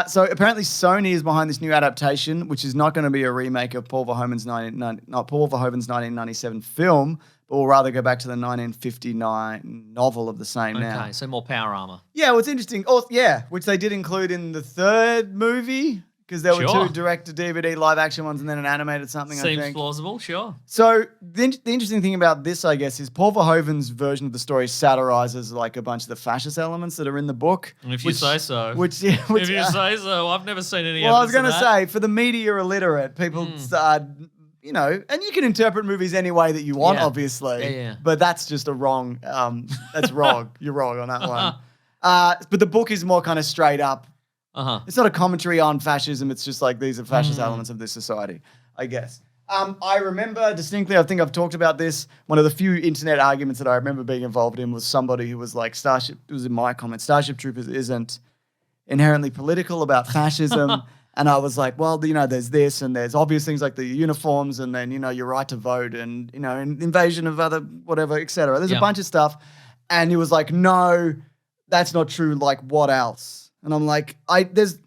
So apparently Sony is behind this new adaptation, which is not going to be a remake of Paul Verhoeven's 1997 film, but will rather go back to the 1959 novel of the same now. Okay, so more power armor. Yeah, what's interesting, which they did include in the third movie, because there were Sure. 2 direct-to-DVD live-action ones and then an animated something, I Seems think. plausible, sure. So the interesting thing about this, I guess, is Paul Verhoeven's version of the story satirizes like a bunch of the fascist elements that are in the book. If you say so. If If you say so. I've never seen any well, I was evidence going to of that. say, for the media illiterate, people start, and you can interpret movies any way that you want, Yeah. obviously. Yeah. But that's just that's wrong. You're wrong on that one. But the book is more kind of straight up. Uh-huh. It's not a commentary on fascism. It's just like these are fascist elements of this society, I guess. I remember distinctly, I think I've talked about this, one of the few internet arguments that I remember being involved in was somebody who was like, it was in my comment, Starship Troopers isn't inherently political about fascism. And I was like, well, there's this and there's obvious things like the uniforms and then, your right to vote and, invasion of other whatever, et cetera. There's a bunch of stuff. And he was like, no, that's not true. Like, what else? And I'm like, there's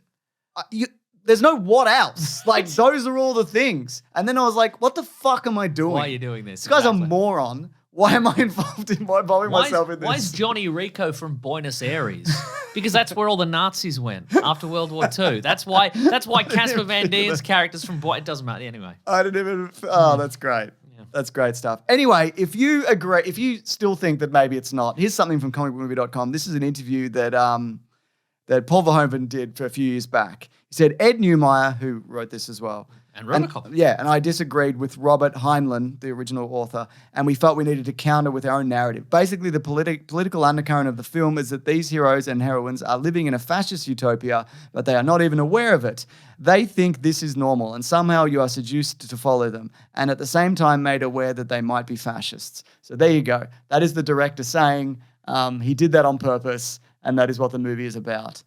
no what else. Like, those are all the things. And then I was like, what the fuck am I doing? Why are you doing this? This guy's Exactly. a moron. Why am I involving myself in this? Why is Johnny Rico from Buenos Aires? Because that's where all the Nazis went after World War II. That's why Casper Van Dien's character's from It doesn't matter anyway. I didn't even. Oh, that's great. Yeah. That's great stuff. Anyway, if you agree, if you still think that maybe it's not, here's something from comicbookmovie.com. This is an interview that Paul Verhoeven did for a few years back. He said, Ed Neumeyer, who wrote this as well. And Robocop. And I disagreed with Robert Heinlein, the original author, and we felt we needed to counter with our own narrative. Basically, the political undercurrent of the film is that these heroes and heroines are living in a fascist utopia, but they are not even aware of it. They think this is normal, and somehow you are seduced to follow them, and at the same time made aware that they might be fascists. So there you go. That is the director saying he did that on purpose, and that is what the movie is about.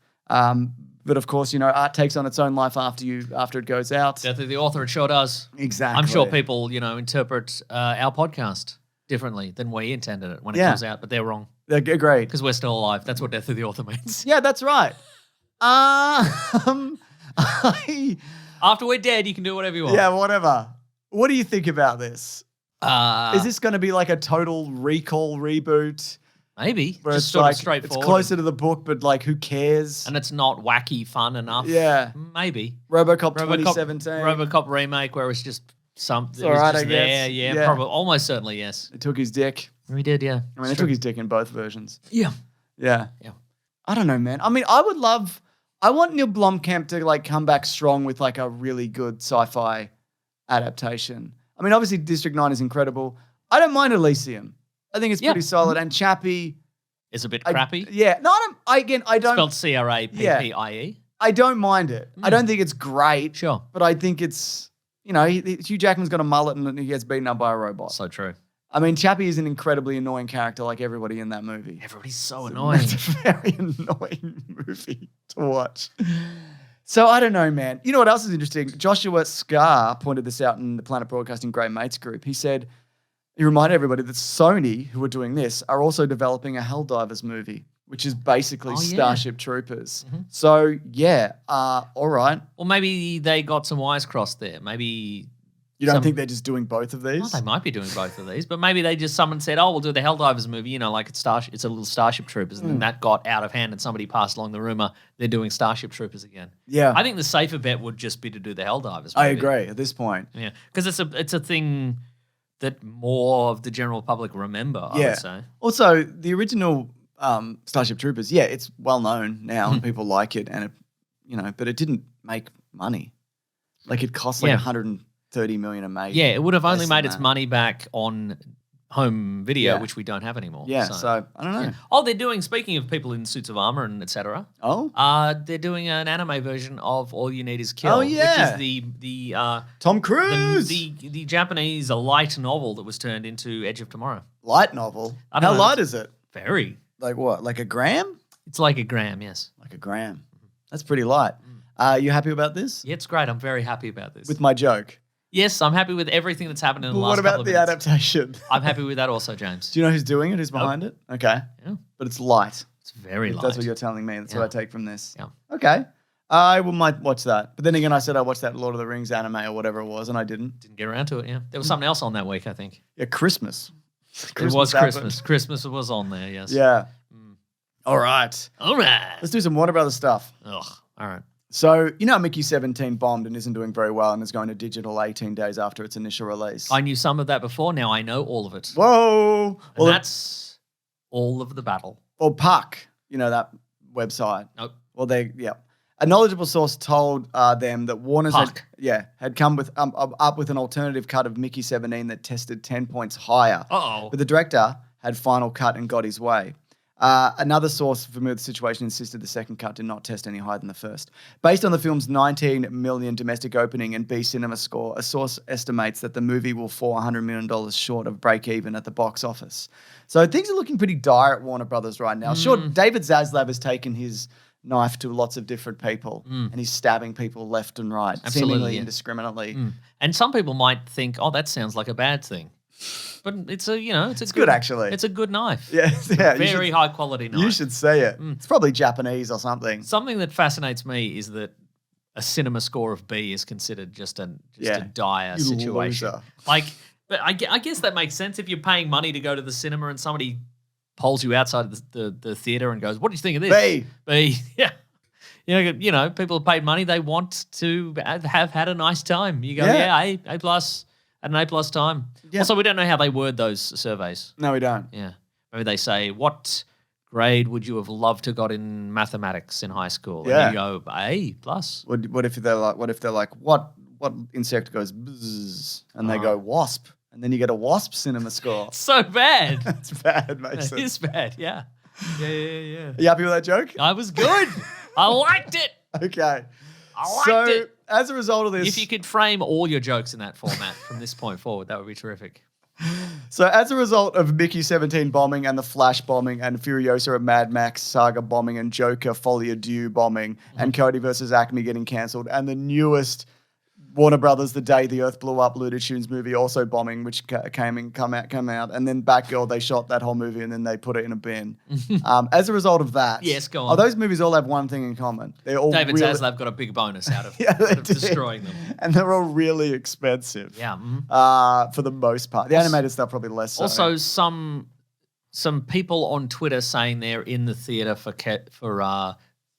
But of course, art takes on its own life after it goes out. Death of the author, it sure does. Exactly. I'm sure people, interpret our podcast differently than we intended it when it comes out, but they're wrong Agreed. because we're still alive. That's what Death of the author means. Yeah, that's right. After we're dead, you can do whatever you want. Yeah, whatever. What do you think about this? Uh, Is this going to be like a total recall reboot? Maybe. Where Just it's sort like, of straightforward. it's closer to the book, but like, who cares? And it's not wacky fun enough. Yeah. Maybe. RoboCop 2017. RoboCop remake where it was just something. all It was right, just I guess. there. Yeah, Yeah. probably. Almost certainly, yes. They took his dick. We did, yeah. I mean, they took his dick in both versions. Yeah. Yeah. Yeah. I don't know, man. I mean, I want Neil Blomkamp to like come back strong with like a really good sci-fi adaptation. I mean, obviously District 9 is incredible. I don't mind Elysium. I think it's pretty solid. And Chappie. It's a bit crappy. Yeah. No, I don't. Spelled Crappie. I don't mind it. I don't think it's great. Sure. But I think it's, Hugh Jackman's got a mullet and he gets beaten up by a robot. So true. I mean, Chappie is an incredibly annoying character like everybody in that movie. Everybody's so annoying. It's a very annoying movie to watch. So I don't know, man. You know what else is interesting? Joshua Scar pointed this out in the Planet Broadcasting Great Mates group. He said, he reminded everybody that Sony, who are doing this, are also developing a Helldivers movie, which is basically Starship Troopers. So, yeah, all right. Or maybe they got some wires crossed there. Maybe... You don't think they're just doing both of these? Well, they might be doing both of these, but maybe someone said, "Oh, we'll do the Helldivers movie." You know, like it's a little Starship Troopers, and then that got out of hand, and somebody passed along the rumor they're doing Starship Troopers again. Yeah, I think the safer bet would just be to do the Helldivers movie. I agree at this point. Yeah, because it's a thing that more of the general public remember. I would say. Also, the original Starship Troopers, it's well known now, and people like it, and but it didn't make money. Like it cost like $130 million a make. Yeah, it would have only made its money back on home video, which we don't have anymore. Yeah, so I don't know. Yeah. Oh, they're doing, speaking of people in suits of armor and etc. They're doing an anime version of All You Need Is Kill. Oh, yeah. Which is the Tom Cruise. The Japanese light novel that was turned into Edge of Tomorrow. Light novel? I don't How know. light is it? Very. Like what? Like a gram? It's like a gram, yes. Like a gram. That's pretty light. You happy about this? Yeah, it's great. I'm very happy about this. With my joke? Yes, I'm happy with everything that's happened in the last couple couple of of minutes. minutes. What about the adaptation? I'm happy with that also, James. Do you know who's doing it? Who's behind it? Okay. Yeah. But it's light. It's very light. That's what you're telling me. That's what I take from this. Yeah. Okay. Might watch that. But then again, I said I watched that Lord of the Rings anime or whatever it was, and I didn't. Didn't get around to it, yeah. There was something else on that week, I think. Yeah, Christmas. It was happened. Christmas. Christmas was on there, yes. Yeah. All right. All right. Let's do some Warner Brothers stuff. Ugh. All right. So, you know, Mickey 17 bombed and isn't doing very well and is going to digital 18 days after its initial release. I knew some of that before. Now I know all of it. Whoa. And that's all of the battle. Well, Puck, you know, that website. Nope. Well, a knowledgeable source told them that Warner's had come with up with an alternative cut of Mickey 17 that tested 10 points higher. Uh-oh. But the director had final cut and got his way. Another source familiar with the situation insisted the second cut did not test any higher than the first. Based on the film's 19 million domestic opening and B cinema score, a source estimates that the movie will fall $100 million short of break even at the box office. So things are looking pretty dire at Warner Brothers right now. Sure, David Zaslav has taken his knife to lots of different people and he's stabbing people left and right, seemingly indiscriminately. And some people might think, oh, that sounds like a bad thing. But it's good actually. It's a good knife. Yeah. Very high quality knife. You should say it. It's probably Japanese or something. Something that fascinates me is that a cinema score of B is considered just a dire situation. Loser. But I guess that makes sense if you're paying money to go to the cinema and somebody pulls you outside the theater and goes, "What do you think of this?" B. Yeah. You know, people have paid money. They want to have had a nice time. You go, A plus. At an A+ time. Yeah. Also, we don't know how they word those surveys. No, we don't. Yeah. Maybe they say, what grade would you have loved to got in mathematics in high school? Yeah. And you go, A+. What if they're like, what insect goes bzzz? And they go wasp. And then you get a wasp cinema score. So bad. That's bad, Mason. It is bad, yeah. Yeah. Are you happy with that joke? I was good. I liked it. Okay. I liked it. As a result of this... If you could frame all your jokes in that format from this point forward, that would be terrific. So as a result of Mickey 17 bombing and The Flash bombing and Furiosa and Mad Max Saga bombing and Joker Folie Adieu bombing and Cody versus Acme getting cancelled and the newest Warner Brothers The Day the Earth Blew Up Looney Tunes movie also bombing, which come out, and then Batgirl, they shot that whole movie and then they put it in a bin. As a result of that, yes, go on. Those movies all have one thing in common. They're all David Zaslav got a big bonus out of, destroying them, and they're all really expensive. Yeah, for the most part, the animated stuff probably less. So. Also, some people on Twitter saying they're in the theater for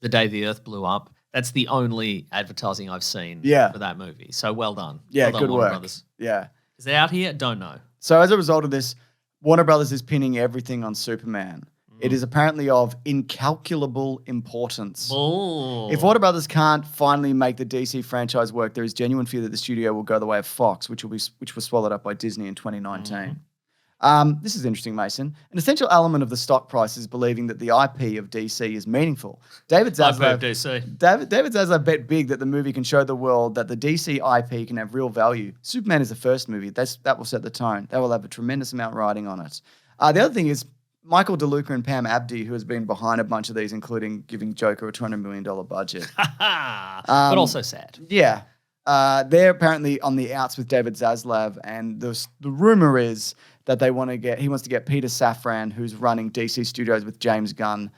The Day the Earth Blew Up. That's the only advertising I've seen for that movie. So well done. Yeah, well done, good Warner work. Brothers. Yeah. Is it out here? Don't know. So as a result of this, Warner Brothers is pinning everything on Superman. It is apparently of incalculable importance. Oh. If Warner Brothers can't finally make the DC franchise work, there is genuine fear that the studio will go the way of Fox, which was swallowed up by Disney in 2019. This is interesting, Mason. An essential element of the stock price is believing that the IP of DC is meaningful. David I've heard Zaslav, DC. David Zaslav bet big that the movie can show the world that the DC IP can have real value. Superman is the first movie. That will set the tone. That will have a tremendous amount riding on it. The other thing is Michael DeLuca and Pam Abdi, who has been behind a bunch of these, including giving Joker a $200 million budget. But also sad. Yeah. They're apparently on the outs with David Zaslav, and the rumor is that he wants to get Peter Safran, who's running DC Studios with James Gunn,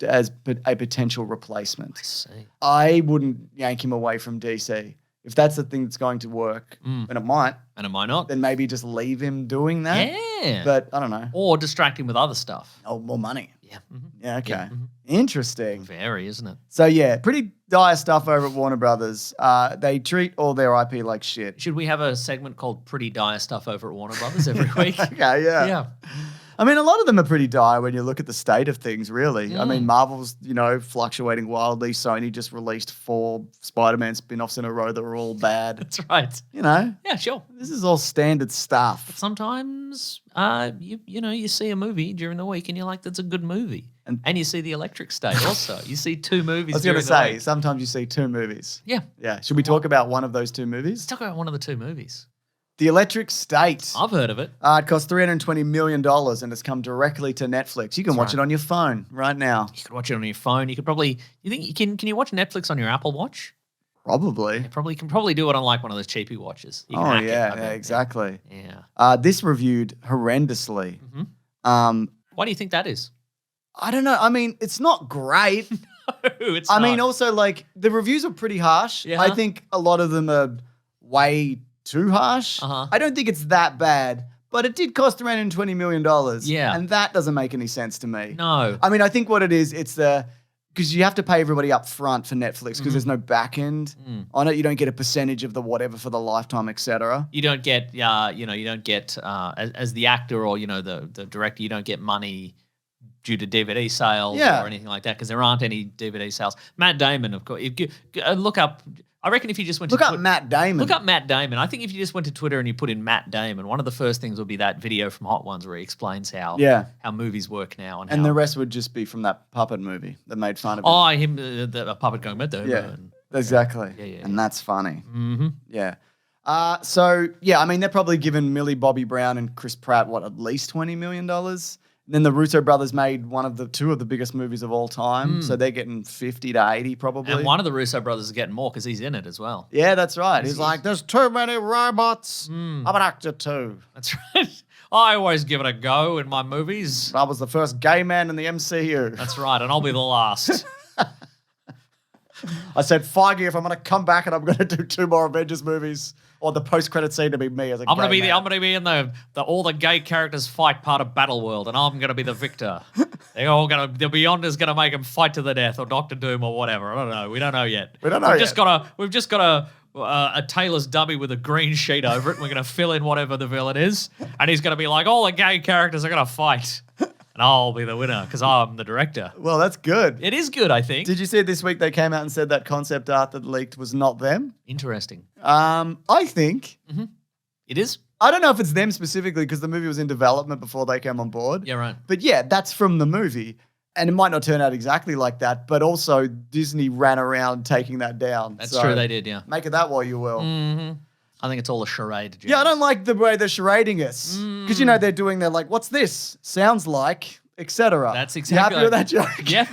as a potential replacement. I see. I wouldn't yank him away from DC. If that's the thing that's going to work, and it might. And it might not. Then maybe just leave him doing that. Yeah. But I don't know. Or distract him with other stuff. Oh, more money. Yeah. Yeah, okay. Yeah. Interesting. Very, isn't it? So, yeah, pretty dire stuff over at Warner Brothers. They treat all their IP like shit. Should we have a segment called Pretty Dire Stuff over at Warner Brothers every week? Okay, yeah. Yeah. I mean, a lot of them are pretty dire when you look at the state of things, really. I mean, Marvel's, fluctuating wildly. Sony just released 4 Spider-Man spin-offs in a row that were all bad. That's right. Yeah, sure. This is all standard stuff. Sometimes, you see a movie during the week and you're like, that's a good movie. And you see The Electric State also. You see 2 movies I was going to during the say, week. sometimes you see 2 movies. Yeah. Yeah. Should we talk about one of those 2 movies? Let's talk about one of the 2 movies. The Electric State. I've heard of it. It cost $320 million and it's come directly to Netflix. You can watch it on your phone right now. You could watch it on your phone. You could probably, can you watch Netflix on your Apple Watch? Probably. You can probably do it on like one of those cheapy watches. You can hack it, I bet. Exactly. Yeah. This reviewed horrendously. Why do you think that is? I don't know. I mean, it's not great. No, it's I not. mean, also, like, the reviews are pretty harsh. Yeah. I think a lot of them are way too harsh. I don't think it's that bad, but it did cost $320 million. Yeah. And that doesn't make any sense to me. No. I mean, I think what it is, it's because you have to pay everybody up front for Netflix because there's no back end on it. You don't get a percentage of the whatever for the lifetime, etc. You don't get, as the actor or, the director, you don't get money due to DVD sales or anything like that because there aren't any DVD sales. Matt Damon, of course. Look up, I reckon if you just went Look up Matt Damon. Look up Matt Damon. I think if you just went to Twitter and you put in Matt Damon, one of the first things will be that video from Hot Ones where he explains how movies work now. And the rest would just be from that puppet movie that made fun of him. Oh, him, the puppet going, Matt Damon. Yeah, exactly. Yeah. And that's funny. Mm-hmm. Yeah. I mean, they're probably giving Millie Bobby Brown and Chris Pratt, at least $20 million? Then the Russo brothers made 2 of the biggest movies of all time. So they're getting 50 to 80 probably. And one of the Russo brothers is getting more because he's in it as well. Yeah, that's right. He's like, there's too many robots. I'm an actor too. That's right. I always give it a go in my movies. I was the first gay man in the MCU. That's right, and I'll be the last. I said, Feige, if I'm going to come back and I'm going to do 2 more Avengers movies, or the post-credit scene to be me as a I'm gay gonna be man. I'm gonna be in the all the gay characters fight part of Battle World, and I'm gonna be the victor. The Beyonders gonna make them fight to the death, or Doctor Doom, or whatever. I don't know. We don't know yet. We've just got a tailor's dummy with a green sheet over it. We're gonna fill in whatever the villain is, and he's gonna be like, all the gay characters are gonna fight. And I'll be the winner because I'm the director. Well, that's good. It is good, I think. Did you see this week they came out and said that concept art that leaked was not them? Interesting. I think. It is? I don't know if it's them specifically because the movie was in development before they came on board. Yeah, right. But yeah, that's from the movie. And it might not turn out exactly like that, but also Disney ran around taking that down. That's true, they did, yeah. Make it that way you will. I think it's all a charade. James. Yeah, I don't like the way they're charading us. Because, they're like, what's this? Sounds like, etc. That's exactly. You happy with that joke? Yep.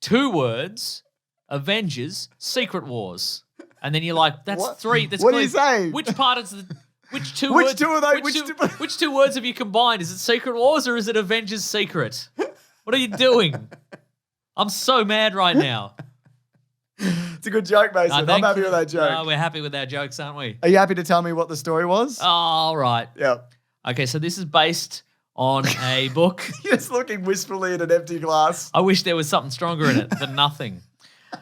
2 words, Avengers, Secret Wars. And then you're like, that's What? 3. That's What clear. are you saying? Which part is the... Which 2 Which words? 2 are they? Which 2 words have you combined? Is it Secret Wars or is it Avengers Secret? What are you doing? I'm so mad right now. It's a good joke, Mason. I'm happy with that joke. No, we're happy with our jokes, aren't we? Are you happy to tell me what the story was? All right. Yeah. Okay, so this is based on a book. You're just looking wistfully at an empty glass. I wish there was something stronger in it than nothing.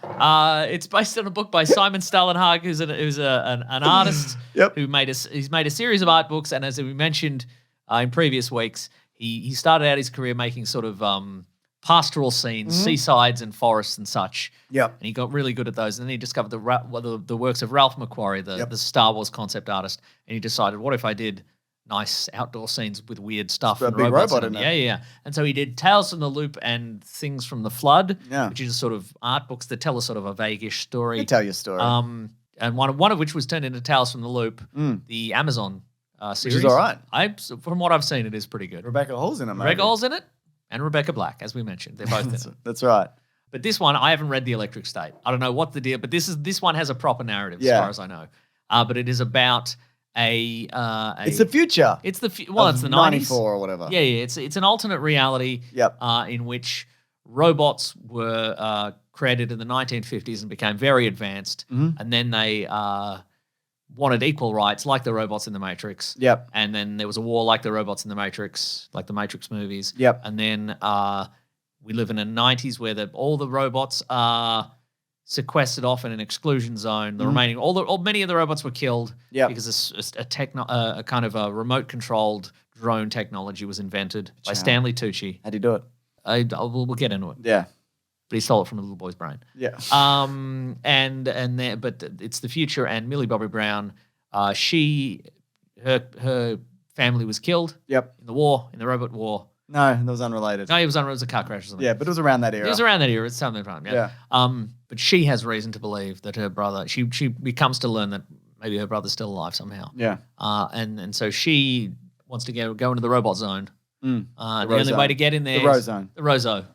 It's based on a book by Simon Stalenhag, who's an artist he's made a series of art books, and as we mentioned in previous weeks, he started out his career making sort of pastoral scenes, seasides and forests and such. Yep. And he got really good at those. And then he discovered the works of Ralph McQuarrie, the Star Wars concept artist, and he decided, what if I did nice outdoor scenes with weird stuff. got a and big robots robot in them. in it. Yeah. And so he did Tales from the Loop and Things from the Flood, Yeah. which is sort of art books that tell a sort of a vague-ish story. You tell your story. And one of which was turned into Tales from the Loop, the Amazon series. Which is all right. From what I've seen, it is pretty good. Rebecca Hall's in it, mate. Rebecca Hall's in it, and Rebecca Black, as we mentioned. They're both in it. That's right. But this one, I haven't read The Electric State. I don't know what the deal, but this one has a proper narrative as Yeah. far as I know. But it is about It's the future. it's the it's the 90s. 94 or whatever. Yeah. It's an alternate reality. Yep. In which robots were created in the 1950s and became very advanced, and then they wanted equal rights, like the robots in the Matrix. Yep. And then there was a war, like the robots in the Matrix, like the Matrix movies. Yep. And then we live in a 90s where all the robots are sequestered off in an exclusion zone. The remaining, many of the robots were killed Yep. because a kind of a remote controlled drone technology was invented by Stanley Tucci. How'd you do it? We'll get into it. Yeah. But he stole it from a little boy's brain. Yeah. But it's the future, and Millie Bobby Brown, her family was killed Yep. in the robot war. No, that was unrelated. No, it was a car crash or something. Yeah, but it was around that era. It was around that era. It's something time. Yeah. But she has reason to believe that her brother. She becomes to learn that maybe her brother's still alive somehow. Yeah. And so she wants to go into the robot zone. The only Rozo. way to get in there The Rozone. The Rozo.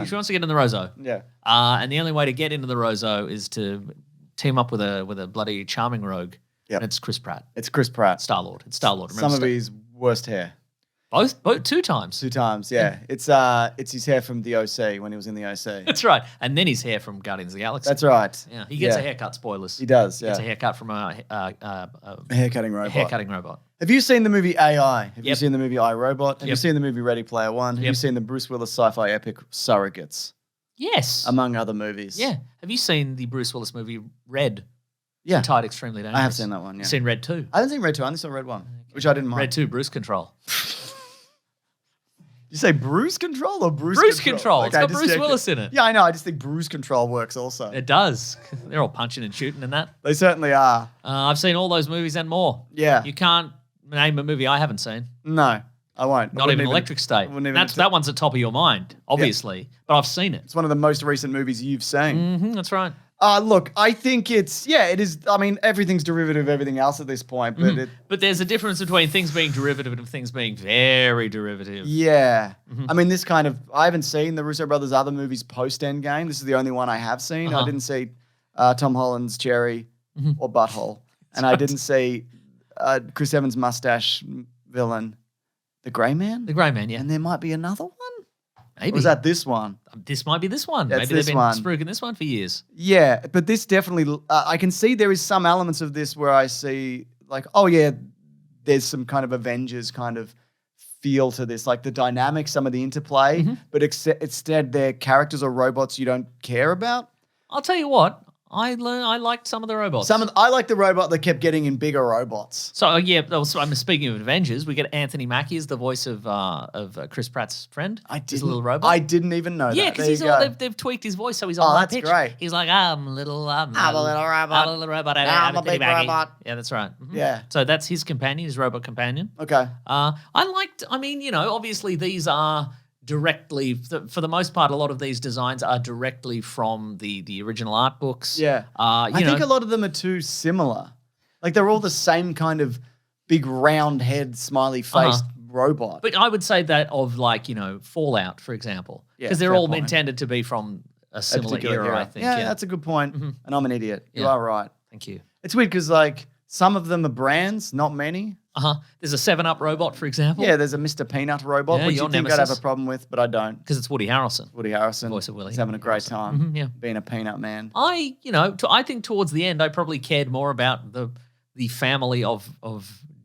She wants to get in the Rozo. Yeah. And the only way to get into the Rozo is to team up with a bloody charming rogue. Yep. And it's Chris Pratt. It's Chris Pratt. Star-Lord. It's Star-Lord. Some of his worst hair. Both 2 times. 2 times, yeah. It's his hair from the OC when he was in the OC. That's right. And then his hair from Guardians of the Galaxy. That's right. Yeah. He gets a haircut, spoilers. He does, yeah. Gets a haircut from a Haircutting robot. haircutting robot. Have you seen the movie AI? Have you Yep. seen the movie I, Robot? Have you Yep. seen the movie Ready Player One? Have you Yep. seen the Bruce Willis sci-fi epic Surrogates, Yes. among other movies? Yeah. Have you seen the Bruce Willis movie Red? Yeah. Tied Extremely Dangerous. I have seen that one, yeah. You've seen Red 2? I haven't seen Red 2, I only saw Red 1, which I didn't mind. Red 2, Bruce Control. You say Bruce Control or Bruce Bruce Control. It's got just Bruce checking. Willis in it. Yeah, I know. I just think Bruce Control works also. It does. They're all punching and shooting and that. They certainly are. I've seen all those movies and more. Yeah. You can't name a movie I haven't seen. No, I won't. Not even Electric State. That one's at top of your mind, obviously. But I've seen it. It's one of the most recent movies you've seen. That's right. Look, I think it is. I mean, everything's derivative of everything else at this point, but But there's a difference between things being derivative and things being very derivative. yeah. I mean, I haven't seen the Russo Brothers' other movies post Endgame. This is the only one I have seen. I didn't see Tom Holland's Cherry or Butthole, and I didn't see Chris Evans' mustache villain, the Grey Man. The Grey Man, yeah. And there might be another one. Maybe. Or was that this one? This might be this one. That's Maybe this they've been one. spruiking this one for years. Yeah, but this definitely, I can see there is some elements of this where I see like, oh yeah, there's some kind of Avengers kind of feel to this, like the dynamics, some of the interplay, but instead they're characters or robots you don't care about. I'll tell you what. I liked some of the robots. I like the robot that kept getting in bigger robots. So yeah, I'm speaking of Avengers. We get Anthony Mackie as the voice of Chris Pratt's friend. His little robot. I didn't even know Yeah, that. because they've tweaked his voice so he's on high that's pitch. great. He's like, I'm a little robot. I'm a little robot. I'm a big robot. Yeah, that's right. Yeah. So that's his companion, his robot companion. Okay. Obviously these are directly, for the most part, a lot of these designs are directly from the original art books. Yeah. I think a lot of them are too similar. Like they're all the same kind of big round head, smiley faced robot. But I would say that of Fallout, for example, Yeah, because they're fair all point. intended to be from a similar particular era, I think. Yeah, that's a good point. And I'm an idiot. You Yeah. are right. Thank you. It's weird because like some of them are brands, not many. There's a 7-Up robot, for example. Yeah, there's a Mr. Peanut robot, Yeah, which your you think I'd have nemesis. a problem with, but I don't. Because it's Woody Harrelson. Woody Harrelson. Voice of Willie. He's having a great time yeah. being a peanut man. I think towards the end, I probably cared more about the family of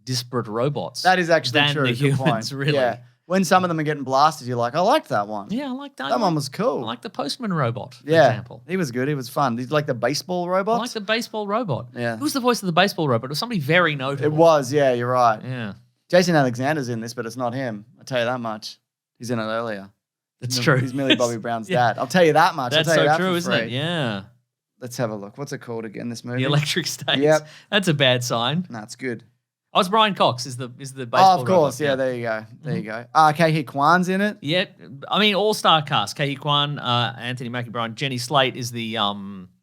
disparate robots. That is actually than true. the Good humans, point. really. Yeah. When some of them are getting blasted, you're like, I liked that one. Yeah, I like that. That one was cool. I like the postman robot, for Yeah. example. He was good. He was fun. He's like the baseball robot. I like the baseball robot. Yeah. Who's the voice of the baseball robot? It was somebody very notable. It was, yeah, you're right. Yeah. Jason Alexander's in this, but it's not him. I'll tell you that much. He's in it earlier. That's true. He's Millie Bobby Brown's Yeah. dad. I'll tell you that much. That's I'll tell you so that true, for isn't it? free. Yeah. Let's have a look. What's it called again, this movie? The Electric State. Yep. That's a bad sign. No, it's good. Oh, it's Brian Cox is the baseball Oh, of course. robot. Yeah, there you go. There you go. Kei Kwan's in it. Yeah, I mean all-star cast. Kei Kwan, Anthony Mackie Bryan, Jenny Slate is the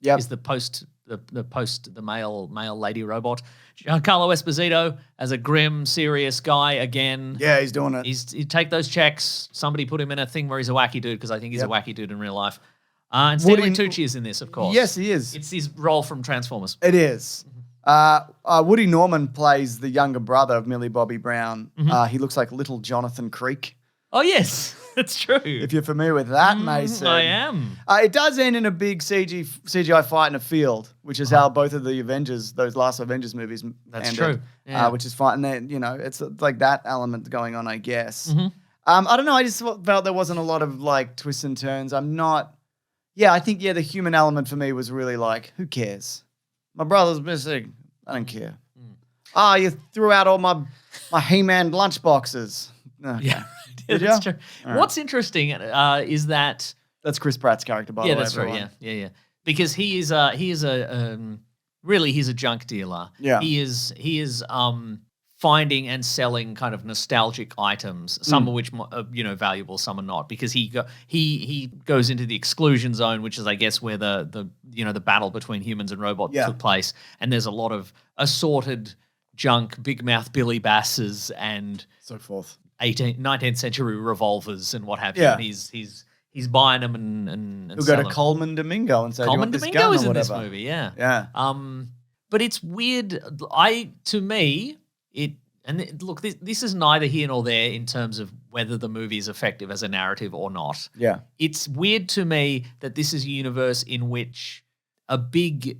Yep. the male lady robot. Giancarlo Esposito as a grim, serious guy again. Yeah, he's doing it. You take those checks. Somebody put him in a thing where he's a wacky dude because I think he's a wacky dude in real life. And Stanley Tucci is in this, of course. Yes, he is. It's his role from Transformers. It is. Woody Norman plays the younger brother of Millie Bobby Brown. He looks like little Jonathan Creek. Oh, yes. That's true. If you're familiar with that, Mason. I am. It does end in a big CGI fight in a field, which is how both of the Avengers, those last Avengers movies That's ended. true. Yeah. Which is fine. And then, it's like that element going on, I guess. I don't know. I just felt there wasn't a lot of like twists and turns. I think the human element for me was really like, who cares? My brother's missing. I don't care. You threw out all my He-Man lunch boxes. Okay. Yeah. Did That's ya? true. What's interesting is that That's Chris Pratt's character, by the way. that's true. everyone. Yeah. Because he's a junk dealer. Yeah. He is finding and selling kind of nostalgic items, some of which are, valuable, some are not, because he goes into the exclusion zone, which is, I guess, where the battle between humans and robots took place, and there's a lot of assorted junk, big mouth Billy Basses and So forth. 19th century revolvers and what have you. Yeah. And he's buying them and He'll go sell to them. Coleman Domingo and say, "Do you Coleman want this Domingo gun is or in this whatever?" movie, yeah. Yeah. But it's weird. Look, this is neither here nor there in terms of whether the movie is effective as a narrative or not. Yeah. It's weird to me that this is a universe in which a big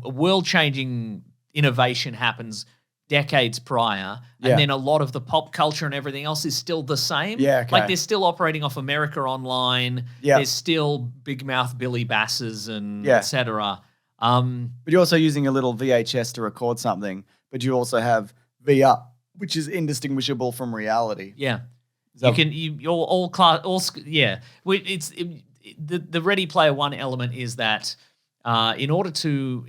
world-changing innovation happens decades prior, and then a lot of the pop culture and everything else is still the same. Yeah, okay. Like they're still operating off America Online. Yeah. There's still big mouth Billy Basses and Yeah. et cetera. But you're also using a little VHS to record something, but you also have VR, which is indistinguishable from reality. Yeah. that- You're all class, yeah. The Ready Player One element is that in order to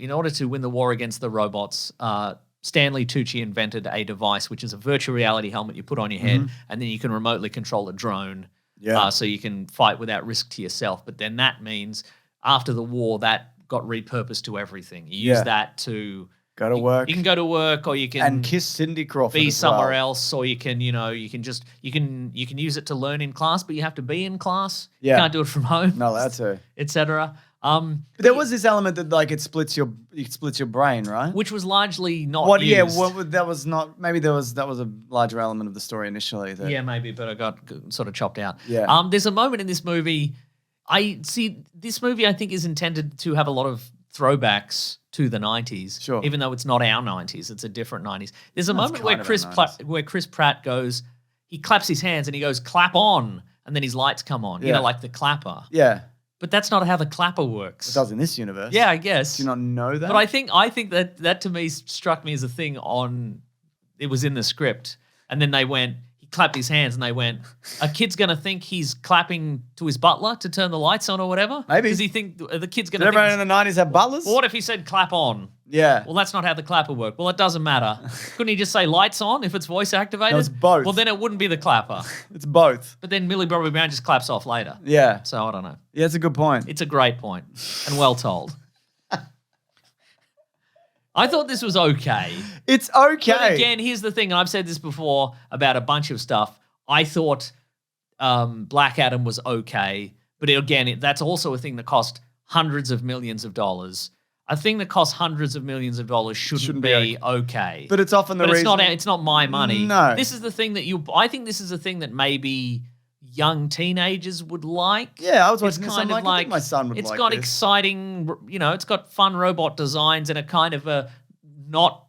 win the war against the robots, Stanley Tucci invented a device which is a virtual reality helmet you put on your head, and then you can remotely control a drone. Yeah. So you can fight without risk to yourself. But then that means after the war, that got repurposed to everything. You use that to Go to work. You can go to work, or you can and kiss Cindy Crawford be as somewhere well. else, or you can use it to learn in class, but you have to be in class. Yeah. You can't do it from home. No, that's it. Etc. But there was this element that like it splits your brain, right? Which was largely not What? used. Yeah. That was not. Maybe that was a larger element of the story initially. That, Yeah, maybe, but I got sort of chopped out. Yeah. There's a moment in this movie. I think is intended to have a lot of throwbacks to the 90s. Sure. Even though it's not our 90s, it's a different 90s. There's a Well, it's moment where kind of our 90s. where Chris Pratt goes, he claps his hands and he goes, "Clap on," and then his lights come on. Yeah. Like the clapper. Yeah. But that's not how the clapper works. It does in this universe. Yeah, I guess. Do you not know that? But I think that to me struck me as a thing it was in the script. And then he clapped his hands and they went, a kid's going to think he's clapping to his butler to turn the lights on or whatever? Maybe. Does he think the kid's going Did to everyone think... in the 90s have butlers? Well, what if he said clap on? Yeah. Well, that's not how the clapper worked. Well, it doesn't matter. Couldn't he just say lights on if it's voice activated? No, it's both. Well, then it wouldn't be the clapper. It's both. But then Millie Bobby Brown just claps off later. Yeah. So I don't know. Yeah, it's a good point. It's a great point and well told. I thought this was okay. It's okay. But again, here's the thing, and I've said this before about a bunch of stuff. I thought Black Adam was okay, but that's also a thing that cost hundreds of millions of dollars. A thing that costs hundreds of millions of dollars shouldn't be okay. But it's often the reason. It's not my money. No. This is the thing I think this is a thing that maybe young teenagers would like. Yeah, I was It's watching this. kind I'm of like, I think my son would it's like got this. exciting, it's got fun robot designs and a kind of a not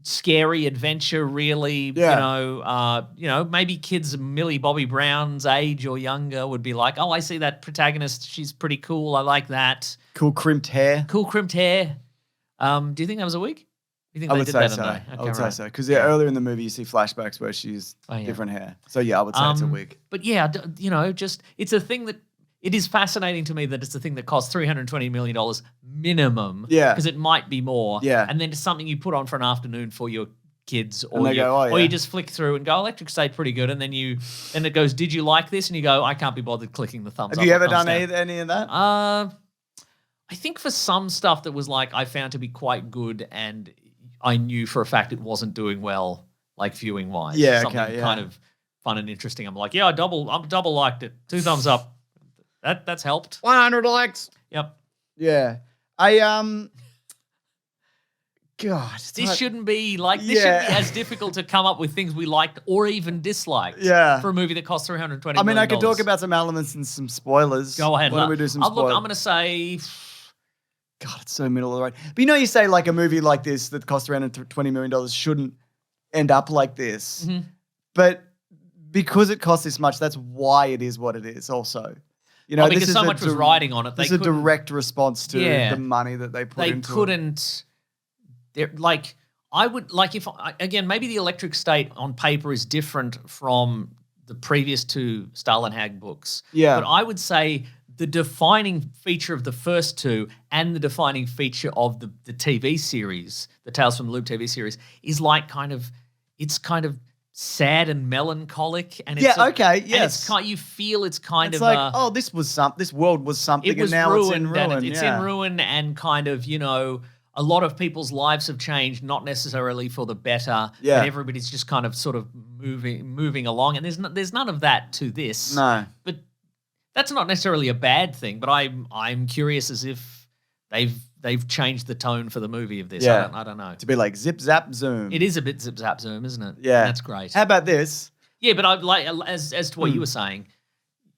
scary adventure, really. Yeah. Maybe kids Millie Bobby Brown's age or younger would be like, oh, I see that protagonist. She's pretty cool. I like that. Cool crimped hair. Cool crimped hair. Do you think that was a wig? You think I they would did say that so. in there? I would say right. so. Because earlier in the movie, you see flashbacks where she's Oh, yeah. different hair. So yeah, I would say it's a wig. But yeah, it's a thing that it is fascinating to me that it's a thing that costs $320 million minimum. Yeah. Because it might be more. Yeah. And then it's something you put on for an afternoon for your kids, or And they go, "Oh, or yeah." you just flick through and go, Electric State pretty good, and then it goes, did you like this? And you go, I can't be bothered clicking the thumbs up. Have you or ever thumbs done down. any of that? I think for some stuff that was like I found to be quite good, and I knew for a fact it wasn't doing well, like viewing wise. Yeah, something okay, yeah. kind of fun and interesting. I'm like, yeah, I double liked it. 2 thumbs up. That's helped. 100 likes. Yep. Yeah. God. This shouldn't be like this Yeah. shouldn't be as difficult to come up with things we liked or even disliked. Yeah. For a movie that costs $320 I mean, million. I could talk about some elements and some spoilers. Go ahead. Why don't we do some Look, spoilers? I'm going to say. God, it's so middle of the road. But you say like a movie like this that costs around $20 million shouldn't end up like this. Mhm. But because it costs this much, that's why it is what it is also. Because this is so a much was riding on it. This They is a couldn't- direct response to Yeah. the money that they put They into it. couldn't. They're like I would like if again maybe the Electric State on paper is different from the previous 2 Stalinhag books. Yeah. But I would say the defining feature of the first 2 and the defining feature of the TV series, the Tales from the Loop TV series, is like it's kind of sad and melancholic, and it's yes. and you feel it's kind It's of like, this world was something, it was and now ruined, it's in ruin. and it's in ruin, and kind of a lot of people's lives have changed, not necessarily for the better. Yeah. And everybody's just kind of sort of moving along, and there's none of that to this. No. But that's not necessarily a bad thing. But I'm curious as if they've changed the tone for the movie of this. Yeah. I don't know. To be like zip, zap, zoom. It is a bit zip zap zoom, isn't it? Yeah. That's great. How about this? Yeah, but I like as to what you were saying.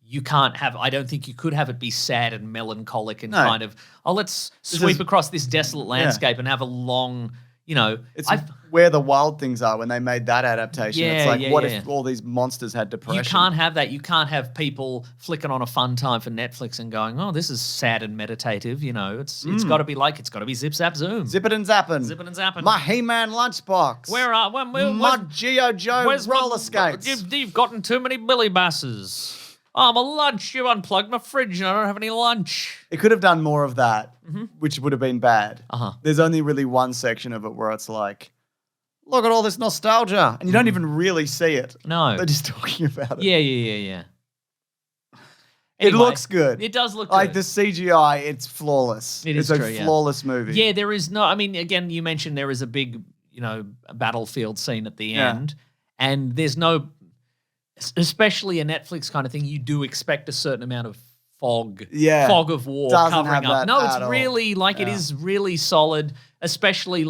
You can't have. I don't think you could have it be sad and melancholic and No. kind of. Oh, let's sweep is- across this desolate landscape and have a long. It's where the wild things are when they made that adaptation. It's Yeah, like, yeah, what yeah. if all these monsters had depression? You can't have that. You can't have people flicking on a fun time for Netflix and going, "Oh, this is sad and meditative." It's got to be zip zap zoom, Zip it and zappin'. zipping and zapping. My He-Man lunchbox. My G.I. Joe roller skates. You've gotten too many Billy Basses. Oh, my lunch. You unplugged my fridge and I don't have any lunch. It could have done more of that, which would have been bad. Uh-huh. There's only really one section of it where it's like, look at all this nostalgia. And you don't even really see it. No. They're just talking about it. Yeah. It Anyway, looks good. It does look Like good. the CGI, it's flawless. It it's is a true, yeah. flawless movie. Yeah, there is no. I mean, again, you mentioned there is a big, battlefield scene at the Yeah. end, and there's no, especially a Netflix kind of thing. You do expect a certain amount of fog, Yeah. fog of war Doesn't covering have up. that No, it's at all. really it is really solid. Especially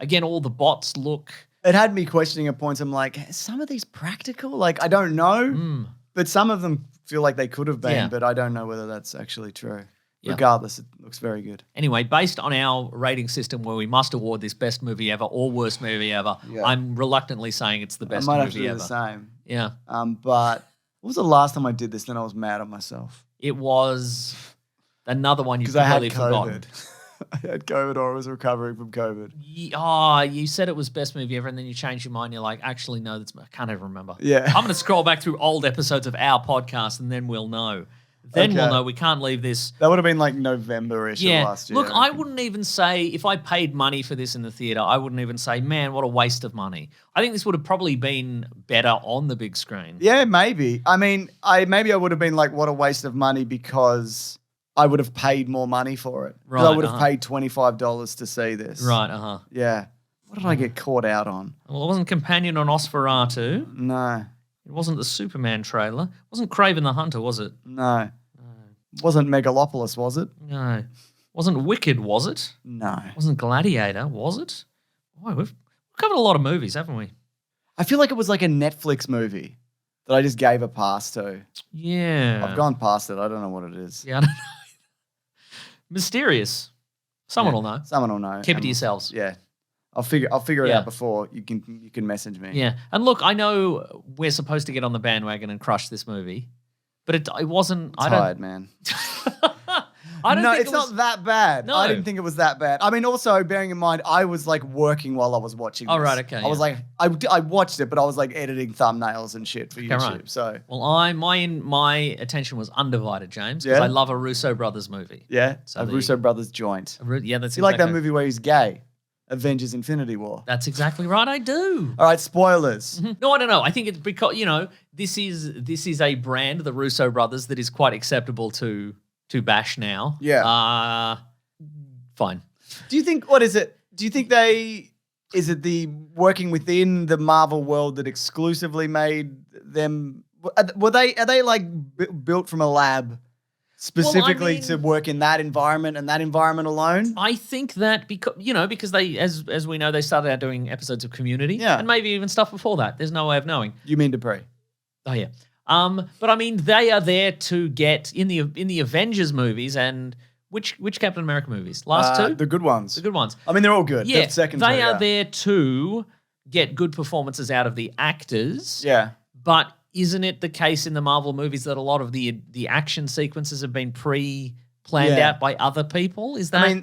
again, all the bots look. It had me questioning at points. I'm like, is some of these practical? Like, I don't know. But some of them feel like they could have been, Yeah. but I don't know whether that's actually true. Yeah. Regardless, it looks very good. Anyway, based on our rating system where we must award this best movie ever or worst movie ever, Yeah. I'm reluctantly saying it's the I best might have to movie do ever. the same. Yeah. But what was the last time I did this? Then I was mad at myself. It was another one you've Because I had completely forgotten. COVID. I had COVID or I was recovering from COVID. You said it was best movie ever, and then you changed your mind. You're like, actually, no, I can't even remember. Yeah. I'm going to scroll back through old episodes of our podcast, and then we'll know. Then we'll Okay. know. We can't leave this. That would have been like November-ish of last year. Look, I wouldn't even say, if I paid money for this in the theater, I wouldn't even say, man, what a waste of money. I think this would have probably been better on the big screen. Yeah, maybe. I mean, maybe I would have been like, what a waste of money because I would have paid more money for it. Because I Right, would have paid $25 to see this. Right, uh-huh. Yeah. What did I get caught out on? Well, it wasn't Companion on Nosferatu. No. It wasn't the Superman trailer. It wasn't Kraven the Hunter, was it? No. Wasn't Megalopolis, was it? No. Wasn't Wicked, was it? No. Wasn't Gladiator, was it? Boy, we've covered a lot of movies, haven't we? I feel like it was like a Netflix movie that I just gave a pass to. Yeah. I've gone past it. I don't know what it is. Yeah, I don't know. Mysterious. Someone will know. Someone will know. Keep it to And yourselves. Yeah. I'll figure it Yeah. out before you can message me. Yeah. And look, I know we're supposed to get on the bandwagon and crush this movie, but it wasn't. I'm tired, man. I don't no, think it's it was, not that bad. No. I didn't think it was that bad. I mean, also bearing in mind, I was like working while I was watching. Oh, this. right, okay, I was yeah. like, I watched it, but I was like editing thumbnails and shit for YouTube. right. So Well, my attention was undivided, James, because Yeah? I love a Russo Brothers movie. yeah, So a there Russo you go. Brothers joint. Yeah, that's You like that exactly- movie where he's gay? Avengers: Infinity War. That's exactly right. I do. All right, spoilers. No, I don't know. I think it's because this is a brand, the Russo Brothers, that is quite acceptable to bash now. Yeah. Fine. Do you think what is it? Do you think is it the working within the Marvel world that exclusively made them? Are they like built from a lab specifically to work in that environment and that environment alone? I think that because they, as we know, they started out doing episodes of Community, Yeah. and maybe even stuff before that. There's no way of knowing. You mean Dupree? Oh yeah. But I mean, they are there to get in the Avengers movies and which Captain America movies? Last two, The good ones. the good ones. I mean, they're all good. Yeah, The second they two, are yeah. there to get good performances out of the actors. Yeah. But isn't it the case in the Marvel movies that a lot of the action sequences have been planned Yeah. out by other people? Is that? I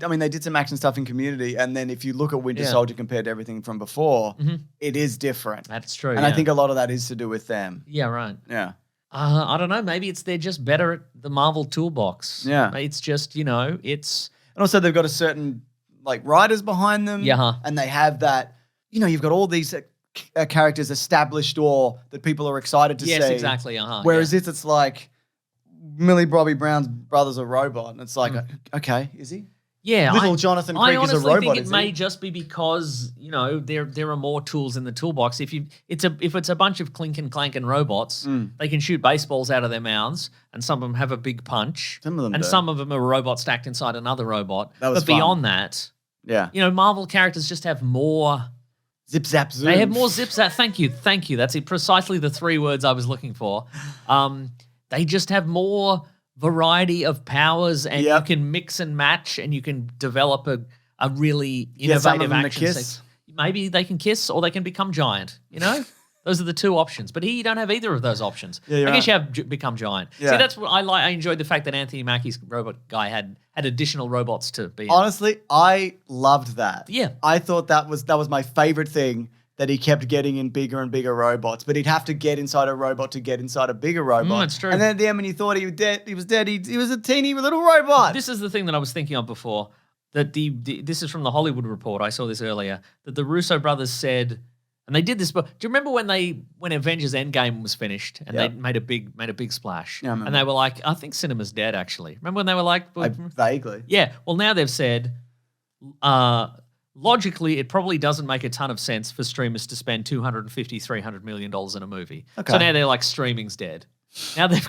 mean, they did some action stuff in Community, and then if you look at Winter Yeah. Soldier compared to everything from before, it is different. that's true. And I think a lot of that is to do with them. yeah, right. Yeah. I don't know. Maybe they're just better at the Marvel toolbox. Yeah. It's just it's. And also, they've got a certain like writers behind them. Yeah. And they have that. You've got all these characters established or that people are excited to Yes, see. exactly. Whereas it's like Millie Bobby Brown's brother's a robot, and it's like, okay, is he? Yeah, Little Jonathan I Creek is a honestly robot, think it is may he? just be because there are more tools in the toolbox. If it's a bunch of clink and clank and robots, they can shoot baseballs out of their mouths, and some of them have a big punch. Some of them and do. some of them are a robot stacked inside another robot. That was but fun. beyond that, Yeah. Marvel characters just have more. Zip zap zoom. They have more zips. Thank you. That's precisely the three words I was looking for. They just have more variety of powers, and Yep. you can mix and match, and you can develop a really some of innovative them to action. kiss. Maybe they can kiss, or they can become giant. Those are the two options. But here you don't have either of those options. Yeah, you're I guess right. you have become giant. Yeah. See, that's what I like. I enjoyed the fact that Anthony Mackie's robot guy had additional robots to be in. Honestly, I loved that. Yeah. I thought that was my favorite thing, that he kept getting in bigger and bigger robots, but he'd have to get inside a robot to get inside a bigger robot. That's true. And then at the end, when you thought he was dead, he was a teeny little robot. This is the thing that I was thinking of before. That this is from the Hollywood Report. I saw this earlier. That the Russo brothers said, and they did this. But do you remember when Avengers Endgame was finished and Yeah. they made a big splash? Yeah, I remember. And they were like, I think cinema's dead. Actually, remember when they were like, Vaguely. yeah. Well, now they've said, logically, it probably doesn't make a ton of sense for streamers to spend $250, $300 million in a movie. Okay. So now they're like, streaming's dead. Now they've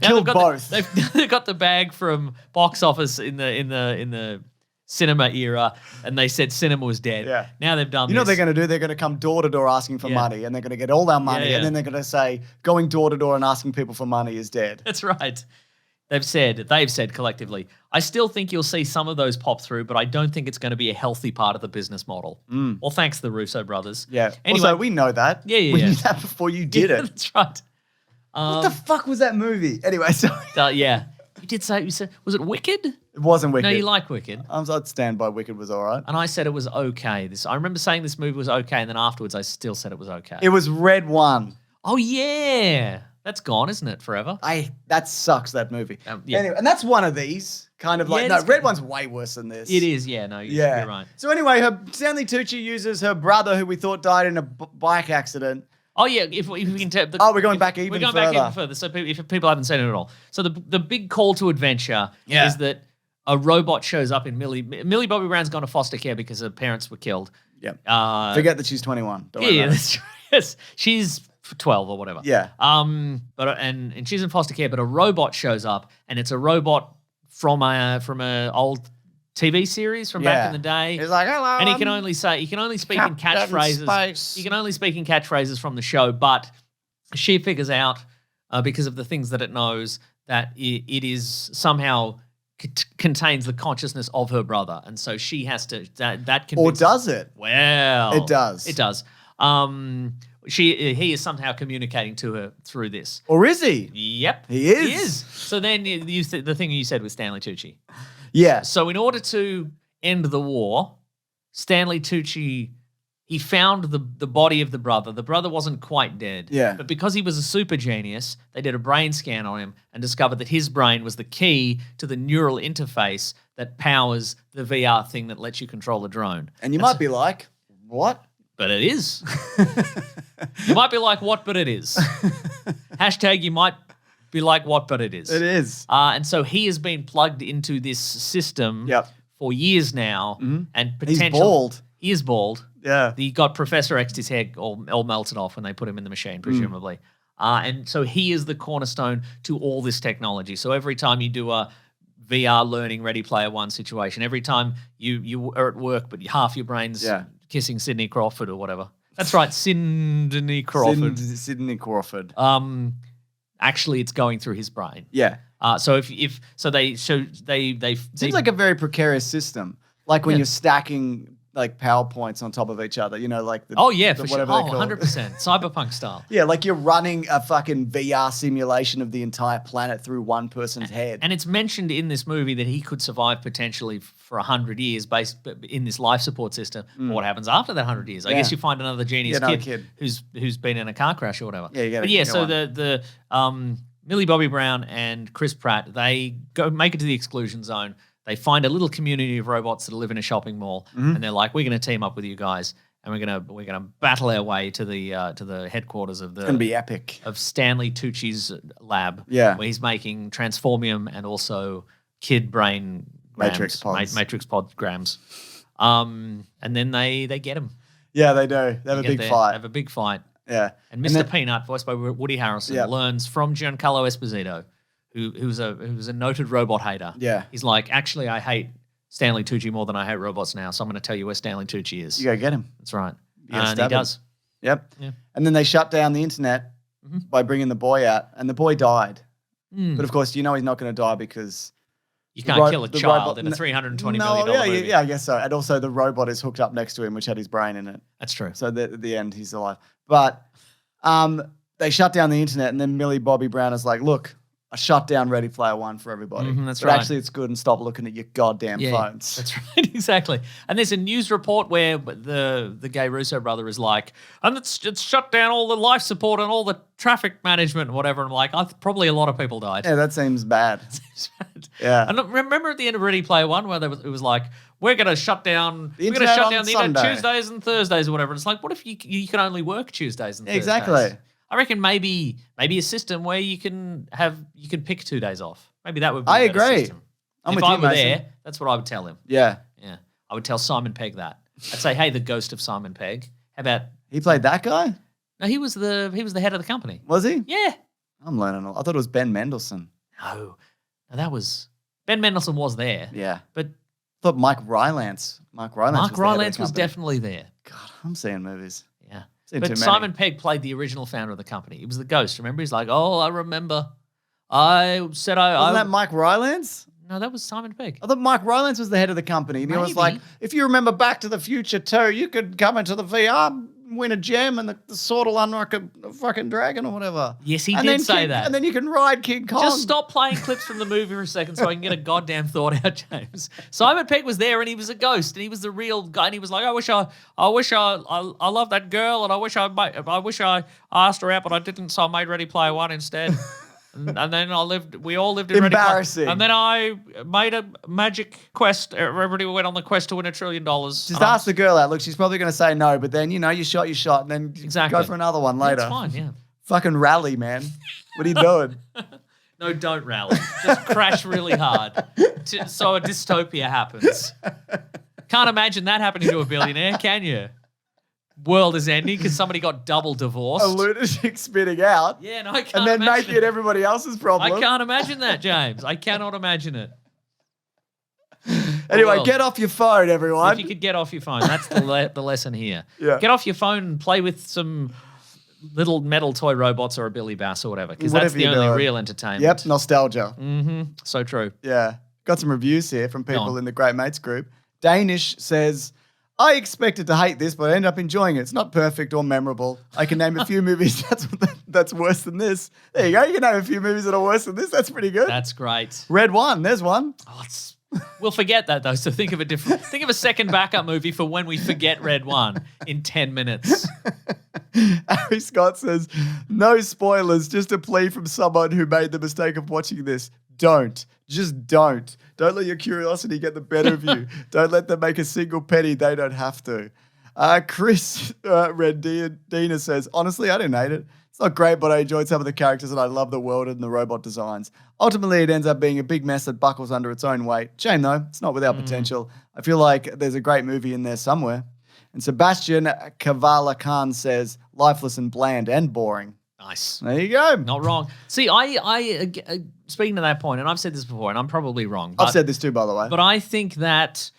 killed got both. They've got the bag from box office in the cinema era, and they said cinema was dead. Yeah. Now they've done. You know what this. they're going to do? They're going to come door to door asking for Yeah. money, and they're going to get all our money, Yeah. and then they're going to say going door to door and asking people for money is dead. That's right. They've said collectively. I still think you'll see some of those pop through, but I don't think it's going to be a healthy part of the business model. Well, thanks to the Russo brothers. Yeah. Anyway, Also, we know that. Yeah, We yeah. knew that before you did it. That's right. What the fuck was that movie? Anyway, sorry. Yeah. You said, was it Wicked? It wasn't Wicked. No, you like Wicked. I'd stand by Wicked was all right. And I said it was okay. I remember saying this movie was okay, and then afterwards I still said it was okay. It was Red One. Oh yeah, that's gone, isn't it? Forever. That sucks, that movie. Yeah. Anyway, and that's one of these. Kind of like, Yeah, no, it's Red good. One's way worse than this. It is. Yeah. No. Yeah. You're right. So anyway, Stanley Tucci uses her brother, who we thought died in a bike accident. Oh yeah. If we can tell. We're going back even We're going further. back even further. So if people haven't seen it at all, so the big call to adventure Yeah. is that a robot shows up in Millie Bobby Brown's gone to foster care because her parents were killed. Yeah. Forget that she's 21. Don't worry Yeah, about it. that's true. Yes, she's 12 or whatever. Yeah. But and she's in foster care, but a robot shows up, and it's a robot from a old TV series from back in the day. He's like, hello. And he can only speak in Captain catchphrases. Space. He can only speak in catchphrases from the show, but she figures out because of the things that it knows that it is somehow contains the consciousness of her brother, and so she has to that Or convinces. does it? Well, It does. It does. he is somehow communicating to her through this. Or is he? Yep. He is. He is. So then the thing you said with Stanley Tucci. Yeah. So in order to end the war, Stanley Tucci, he found the body of the brother. The brother wasn't quite dead. Yeah. But because he was a super genius, they did a brain scan on him and discovered that his brain was the key to the neural interface that powers the VR thing that lets you control the drone. And you might be like, what? But it is. You might be like, what, but it is. Hashtag you might be like, what, but it is. It is. And so he has been plugged into this system for years now. And potentially. He's bald. He is bald. Yeah. He got Professor X's head all melted off when they put him in the machine, presumably. And so he is the cornerstone to all this technology. So every time you do a VR learning Ready Player One situation, every time you are at work but half your brain's kissing Sidney Crawford or whatever. That's right, Sidney Crawford. Sidney Crawford. Actually, it's going through his brain. Yeah. So they seems like a very precarious system. Like when you're stacking like PowerPoints on top of each other, you know, like for sure. whatever Oh, they call 100%. Cyberpunk style. Yeah, like you're running a fucking VR simulation of the entire planet through one person's head. And it's mentioned in this movie that he could survive potentially for 100 years based in this life support system. What happens after that 100 years? I guess you find another genius kid who's been in a car crash or whatever. Yeah, you But so the Millie Bobby Brown and Chris Pratt, they go make it to the exclusion zone. They find a little community of robots that live in a shopping mall, and they're like, "We're going to team up with you guys, and we're gonna battle our way to the headquarters of the." It's gonna be epic. Of Stanley Tucci's lab, where he's making transformium and also kid brain matrix pod grams, and then they get him. Yeah, they do. They have a big fight. Have a big fight. Yeah, and Mr. Peanut, voiced by Woody Harrelson, learns from Giancarlo Esposito. Who's a noted robot hater. Yeah. He's like, actually, I hate Stanley Tucci more than I hate robots now, so I'm going to tell you where Stanley Tucci is. You go get him. That's right. And he does. Yep. Yeah. And then they shut down the internet by bringing the boy out, and the boy died. But of course, you know he's not going to die because you can't kill a child in a $320 million movie. Yeah, I guess so. And also the robot is hooked up next to him, which had his brain in it. That's true. So at the end, he's alive. But they shut down the internet, and then Millie Bobby Brown is like, look, I shut down Ready Player One for everybody. That's but right. Actually, it's good, and stop looking at your goddamn phones. That's right, exactly. And there's a news report where the gay Russo brother is like, and it's shut down all the life support and all the traffic management and whatever. I'm like, probably a lot of people died. Yeah, that seems bad. Yeah. And remember at the end of Ready Player One where it was like, we're going to shut down the internet Tuesdays and Thursdays or whatever. It's like, what if you can only work Tuesdays and Thursdays? Exactly. I reckon maybe a system where you can pick 2 days off. Maybe that would be I a better agree. system. I'm if with I you, were Mason. there, that's what I would tell him. Yeah. Yeah. I would tell Simon Pegg that. I'd say, hey, the ghost of Simon Pegg. How about He played that guy? No, he was the head of the company. Was he? Yeah. I'm learning a lot. I thought it was Ben Mendelsohn. No, that was Ben Mendelsohn was there. Yeah. But I thought Mike Rylance was definitely there. God, I'm seeing movies. Yeah. Seen But too many. Simon Pegg played the original founder of the company. He was the ghost. Remember? He's like, oh, I remember. I said Wasn't that Mike Rylance? No, that was Simon Pegg. I thought Mike Rylance was the head of the company. And he was like, if you remember Back to the Future 2, you could come into the VR, win a gem, and the sword will unlock a fucking dragon or whatever. Yes, he did say that. And then you can ride King Kong. Just stop playing clips from the movie for a second so I can get a goddamn thought out, James. Simon Pegg was there and he was a ghost and he was the real guy and he was like, I wish I love that girl and I wish I asked her out but I didn't, so I made Ready Player One instead. And then we all lived in Embarrassing. Ready Player. And then I made a magic quest. Everybody went on the quest to win $1 trillion. Just ask the girl out. Look, she's probably going to say no, but then, you shot your shot, and then go for another one later. That's fine, yeah. Fucking rally, man. What are you doing? No, don't rally. Just crash really hard so a dystopia happens. Can't imagine that happening to a billionaire, can you? World is ending because somebody got double divorced. A lunatic spitting out. Yeah, no, I can't And then imagine make it everybody else's problem. I can't imagine that, James. I cannot imagine it. Anyway, get off your phone, everyone. If you could get off your phone, that's the lesson here. Yeah. Get off your phone and play with some little metal toy robots or a Billy Bass or whatever, because that's the only real entertainment. Yep, nostalgia. Mm-hmm. So true. Yeah. Got some reviews here from people in the Great Mates group. Danish says, I expected to hate this, but I ended up enjoying it. It's not perfect or memorable. I can name a few movies that's worse than this. There you go. You can name a few movies that are worse than this. That's pretty good. That's great. Red One. There's one. Oh, we'll forget that though. So think of a second backup movie for when we forget Red One in 10 minutes. Harry Scott says, no spoilers, just a plea from someone who made the mistake of watching this. Don't. Just don't. Don't let your curiosity get the better of you. Don't let them make a single penny. They don't have to. Chris Rendina says, honestly, I didn't hate it. It's not great, but I enjoyed some of the characters and I love the world and the robot designs. Ultimately, it ends up being a big mess that buckles under its own weight. Shame, though. It's not without potential. I feel like there's a great movie in there somewhere. And Sebastian Kavala Khan says, lifeless and bland and boring. Nice. There you go. Not wrong. See, I speaking to that point, and I've said this before, and I'm probably wrong. I've said this too, by the way. But I think that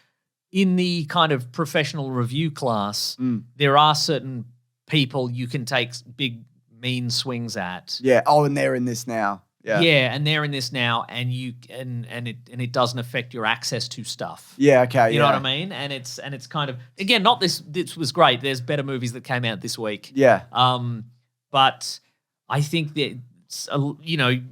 in the kind of professional review class, there are certain people you can take big, mean swings at. Yeah. Oh, and they're in this now. Yeah. Yeah, and they're in this now, and it doesn't affect your access to stuff. Yeah. Okay. You know what I mean? And it's kind of, again, not this. This was great. There's better movies that came out this week. Yeah. But I think that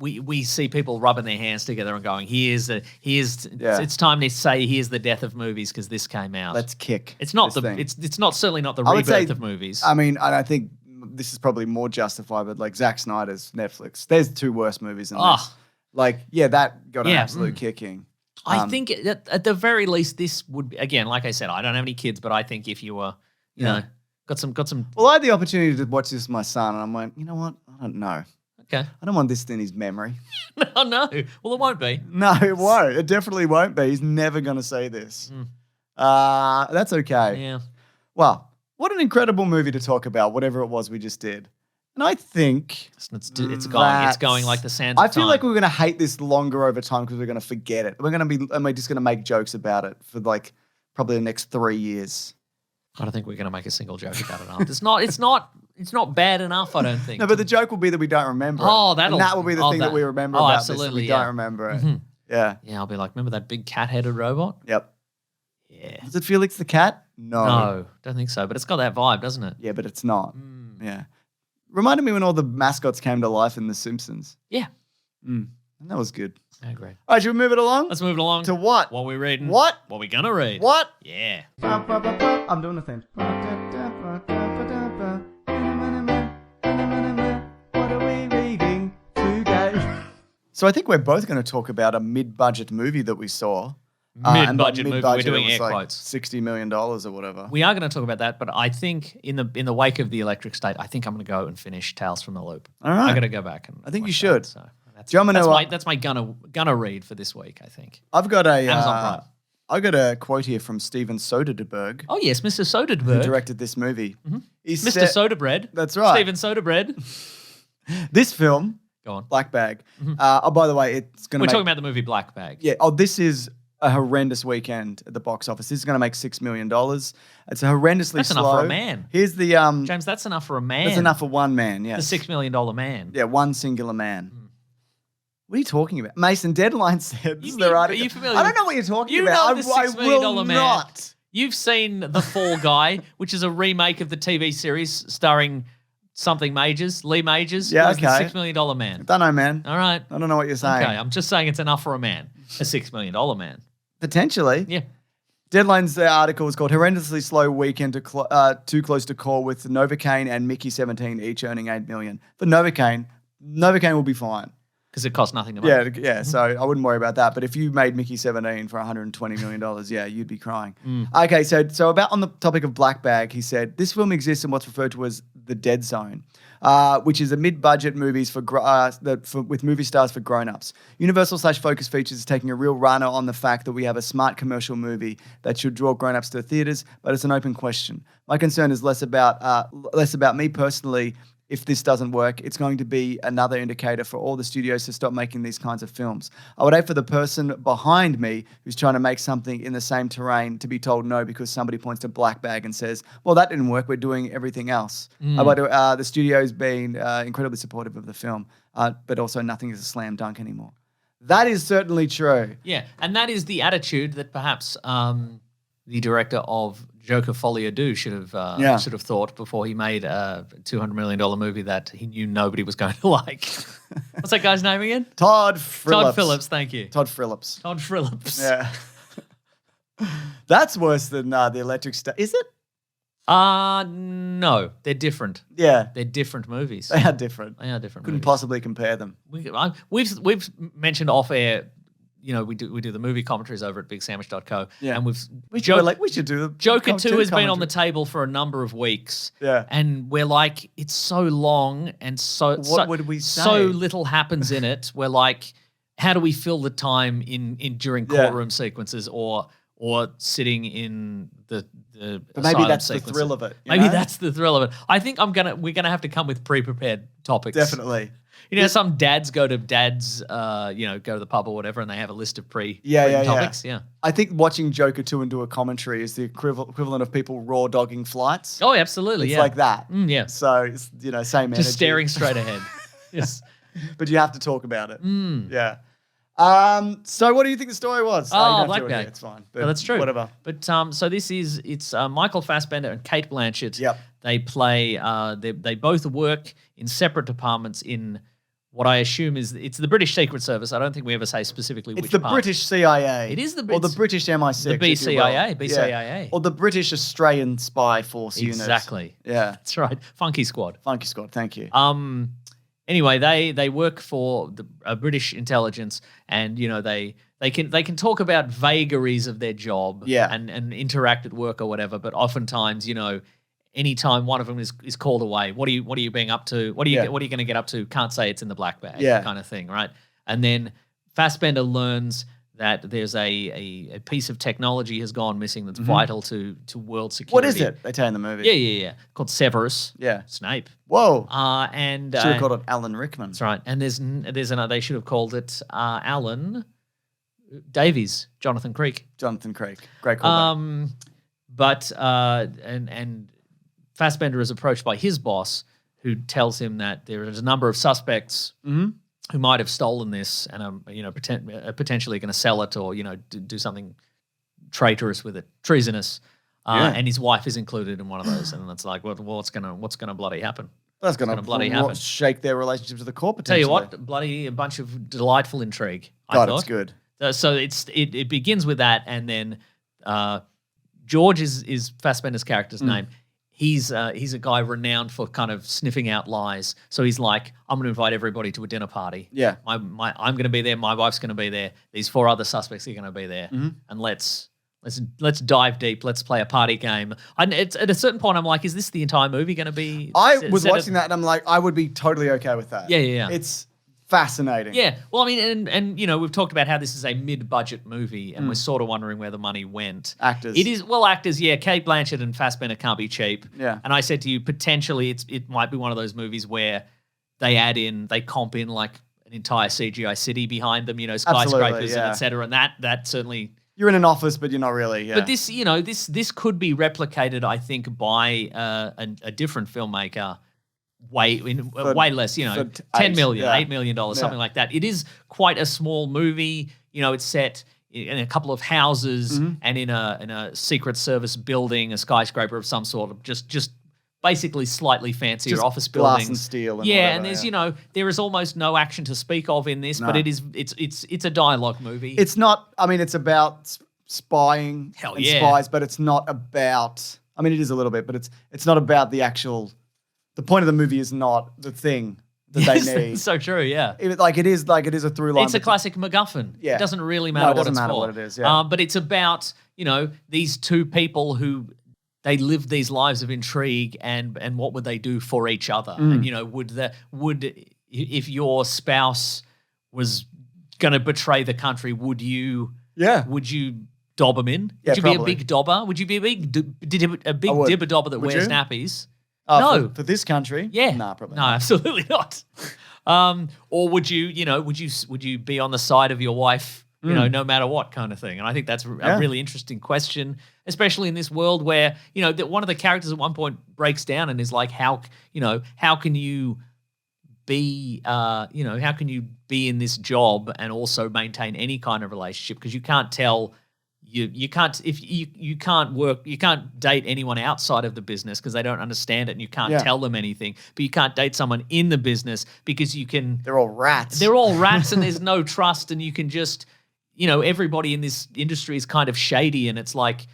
we see people rubbing their hands together and going, it's time to say here's the death of movies because this came out. Let's kick. It's not certainly not the rebirth of movies. I mean, and I think this is probably more justified, but like Zack Snyder's Netflix, there's two worse movies than this. Like, yeah, that got an absolute kicking. I think at the very least, this would be, again, like I said, I don't have any kids, but I think if you were, you know, got some. Well, I had the opportunity to watch this with my son, and I went, you know what? I don't know. Okay. I don't want this in his memory. No. Well, it won't be. No, it won't. It definitely won't be. He's never going to say this. That's okay. Yeah. Well, what an incredible movie to talk about, whatever it was we just did. And I think it's going like the sands of I feel time. like we're going to hate this longer over time because we're going to forget it. We're just going to make jokes about it for like probably the next 3 years. I don't think we're going to make a single joke about it. It's not bad enough, I don't think. No, but the joke will be that we don't remember it. And that will be the thing that we remember about this, that we don't remember it. Mm-hmm. Yeah. Yeah, I'll be like, remember that big cat-headed robot? Yep. Yeah. Does it Felix the cat? No, don't think so. But it's got that vibe, doesn't it? Yeah, but it's not. Yeah. Reminded me when all the mascots came to life in The Simpsons. Yeah. And that was good. I agree. All right, should we move it along? Let's move it along. To what? What we reading? What? What we gonna read? What? Yeah. I'm doing the thing. What are we reading today? So I think we're both going to talk about a mid-budget movie that we saw. Mid-budget movie. We're doing air quotes. $60 million or whatever. We are going to talk about that, but I think in the wake of the Electric State, I think I'm going to go and finish Tales from the Loop. All right. I got to go back and. I think you should. That, so that's my gonna read for this week. I think. I've got Amazon Prime. I got a quote here from Steven Soderbergh. Oh yes, Mr. Soderbergh, who directed this movie. Mm-hmm. Mr. Soderbread. That's right. Steven Soderbergh. This film. Go on. Black Bag. Oh, by the way, it's going to. We're talking about the movie Black Bag. Yeah. Oh, this is a horrendous weekend at the box office. This is going to make $6 million. It's a horrendously That's slow. enough for a man. Here's the James. That's enough for a man. That's enough for one man. Yeah. The $6 million man. Yeah, one singular man. What are you talking about? Mason, Deadline said this is their article. Are you familiar? I don't know what you're talking You about. know the $6 million man. Not. You've seen The Fall Guy, which is a remake of the TV series starring something Majors, Lee Majors. Yeah, okay. The $6 million man. I don't know, man. All right. I don't know what you're saying. Okay, I'm just saying it's enough for a man. A $6 million man. Potentially. Yeah. Deadline's article is called Horrendously Slow Weekend Too Close to Call with Novocaine and Micky 17 each earning $8 million. For Novocaine will be fine. Because it costs nothing to make. Yeah. So I wouldn't worry about that. But if you made Micky 17 for $120 million, yeah, you'd be crying. Okay, so about on the topic of Black Bag, he said, this film exists in what's referred to as the Dead Zone, which is a mid-budget movies with movie stars for grown-ups. Universal/Focus Features is taking a real runner on the fact that we have a smart commercial movie that should draw grown-ups to the theaters, but it's an open question. My concern is less about me personally. If this doesn't work, it's going to be another indicator for all the studios to stop making these kinds of films. I would hate for the person behind me who's trying to make something in the same terrain to be told no because somebody points to Black Bag and says, well, that didn't work. We're doing everything else. But the studio's been incredibly supportive of the film, but also nothing is a slam dunk anymore. That is certainly true. Yeah, and that is the attitude that perhaps the director of Joker Folie à Deux should have thought before he made a $200 million movie that he knew nobody was going to like. What's that guy's name again? Todd Phillips. Todd Phillips, thank you. Todd Phillips. Todd Phillips. Yeah. That's worse than the Electric Star. Is it? No, they're different. Yeah. They're different movies. They are different. Couldn't Couldn't possibly compare them. We've mentioned off air. We do the movie commentaries over at BigSandwich.co. Yeah. And we should do the Joker 2 has been commentary. on the table for a number of weeks. Yeah. And we're like, it's so long and What would we say? So little happens in it. We're like, how do we fill the time during courtroom sequences or sitting in the But maybe asylum that's the sequences? thrill of it. Maybe know? that's the thrill of it. I think we're gonna have to come with pre-prepared topics. Definitely. Some dads go to the pub or whatever, and they have a list of Yeah. topics. Yeah. I think watching Joker 2 and do a commentary is the equivalent of people raw dogging flights. Oh, absolutely. It's like that. Yeah. So, it's, same energy. Just staring straight ahead. Yes. But you have to talk about it. Yeah. So what do you think the story was? You don't have to Black do it Bag. here, it's fine. But No, that's true. Whatever. But so it's Michael Fassbender and Kate Blanchett. Yep. They play. They both work in separate departments in what I assume it's the British Secret Service. I don't think we ever say specifically It's which the part. British CIA. It is the or the British MI6. the if you will. BCIA. Yeah. Or the British Australian Spy Force unit. Exactly. Yeah. That's right. Funky Squad. Funky Squad. Thank you. Anyway, they work for the British intelligence, and they can talk about vagaries of their job, Yeah. and interact at work or whatever. But oftentimes, anytime one of them is called away, what are you being up to? What are you going to get up to? Can't say it's in the black bag, kind of thing, right? And then Fassbender learns that there's a piece of technology has gone missing that's vital to world security. What is it? They tell you in the movie. Yeah. Called Severus. Yeah. Snape. Whoa. And Should have called it Alan Rickman. that's right. And there's another. They should have called it Alan Davies, Jonathan Creek. Jonathan Creek. Great call. But and Fassbender is approached by his boss, who tells him that there is a number of suspects who might have stolen this and are potentially going to sell it or do something traitorous with it, treasonous. And his wife is included in one of those, and it's like, well, what's gonna bloody happen? That's going to bloody happen. shake their relationship to the core Tell potentially. you what, bloody a bunch of delightful intrigue. God, I thought. it's good. So it begins with that, and then George is Fassbender's character's name. He's a guy renowned for kind of sniffing out lies. So he's like, I'm going to invite everybody to a dinner party. Yeah. I'm going to be there. My wife's going to be there. These 4 other suspects are going to be there, and let's dive deep. Let's play a party game. And at a certain point, I'm like, is this the entire movie going to be? I was watching that and I'm like, I would be totally okay with that. Yeah. It's fascinating. Yeah. Well, I mean, and we've talked about how this is a mid-budget movie, and we're sort of wondering where the money went. Actors. It is actors. Yeah, Kate Blanchett and Fassbender can't be cheap. Yeah. And I said to you, potentially, it might be one of those movies where they comp in like an entire CGI city behind them, skyscrapers and et cetera, and that certainly. You're in an office, but you're not really. Yeah. But this could be replicated, I think, by a different filmmaker. Way less, $10 million, $8 million, something like that. It is quite a small movie. It's set in a couple of houses and in a Secret Service building, a skyscraper of some sort of just basically slightly fancier Just office glass buildings. and steel. And And whatever, there's there is almost no action to speak of in this, but it's a dialogue movie. It's not. I mean, it's about spying and spies, but it's not about. I mean, it is a little bit, but it's not about the actual. The point of the movie is not the thing that they need. So true, yeah. It is a through line. It's a classic MacGuffin. Yeah. It doesn't really matter what it's for. what it is, yeah. But it's about, these 2 people who they live these lives of intrigue and what would they do for each other? And, if your spouse was going to betray the country, would you dob them in? Yeah, Would you probably. be a big dobber? Would you be a big would. dibber dobber that Would wears you? nappies? No. For this country? Yeah. Nah, probably No, not. absolutely not. Or would you be on the side of your wife, no matter what kind of thing? And I think that's a really interesting question, especially in this world where, one of the characters at one point breaks down and is like, how can you be, how can you be in this job and also maintain any kind of relationship? Because you can't tell you can't if you can't date anyone outside of the business because they don't understand it and you can't tell them anything. But you can't date someone in the business because you can. They're all rats. They're all rats and there's no trust and you can just, everybody in this industry is kind of shady and it's like,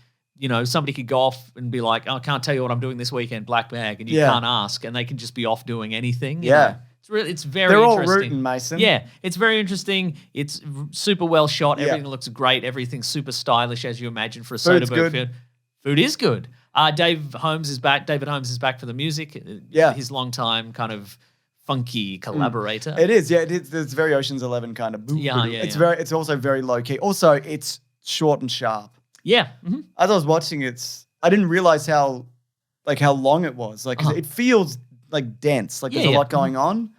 somebody could go off and be like, oh, I can't tell you what I'm doing this weekend, black bag, and you can't ask, and they can just be off doing anything. It's very They're all interesting. rooting, Mason. Yeah, it's very interesting. It's super well shot. Yeah. Everything looks great. Everything's super stylish, as you imagine for a Food's Soderbergh good. film. Food is good. David Holmes is back for the music. Yeah. His longtime kind of funky collaborator. It is, yeah. It's very Ocean's 11 kind of. It's also very low key. Also, it's short and sharp. Yeah. Mm-hmm. As I was watching it, I didn't realize how long it was. Like, 'cause it feels like dense. Like there's a lot going on,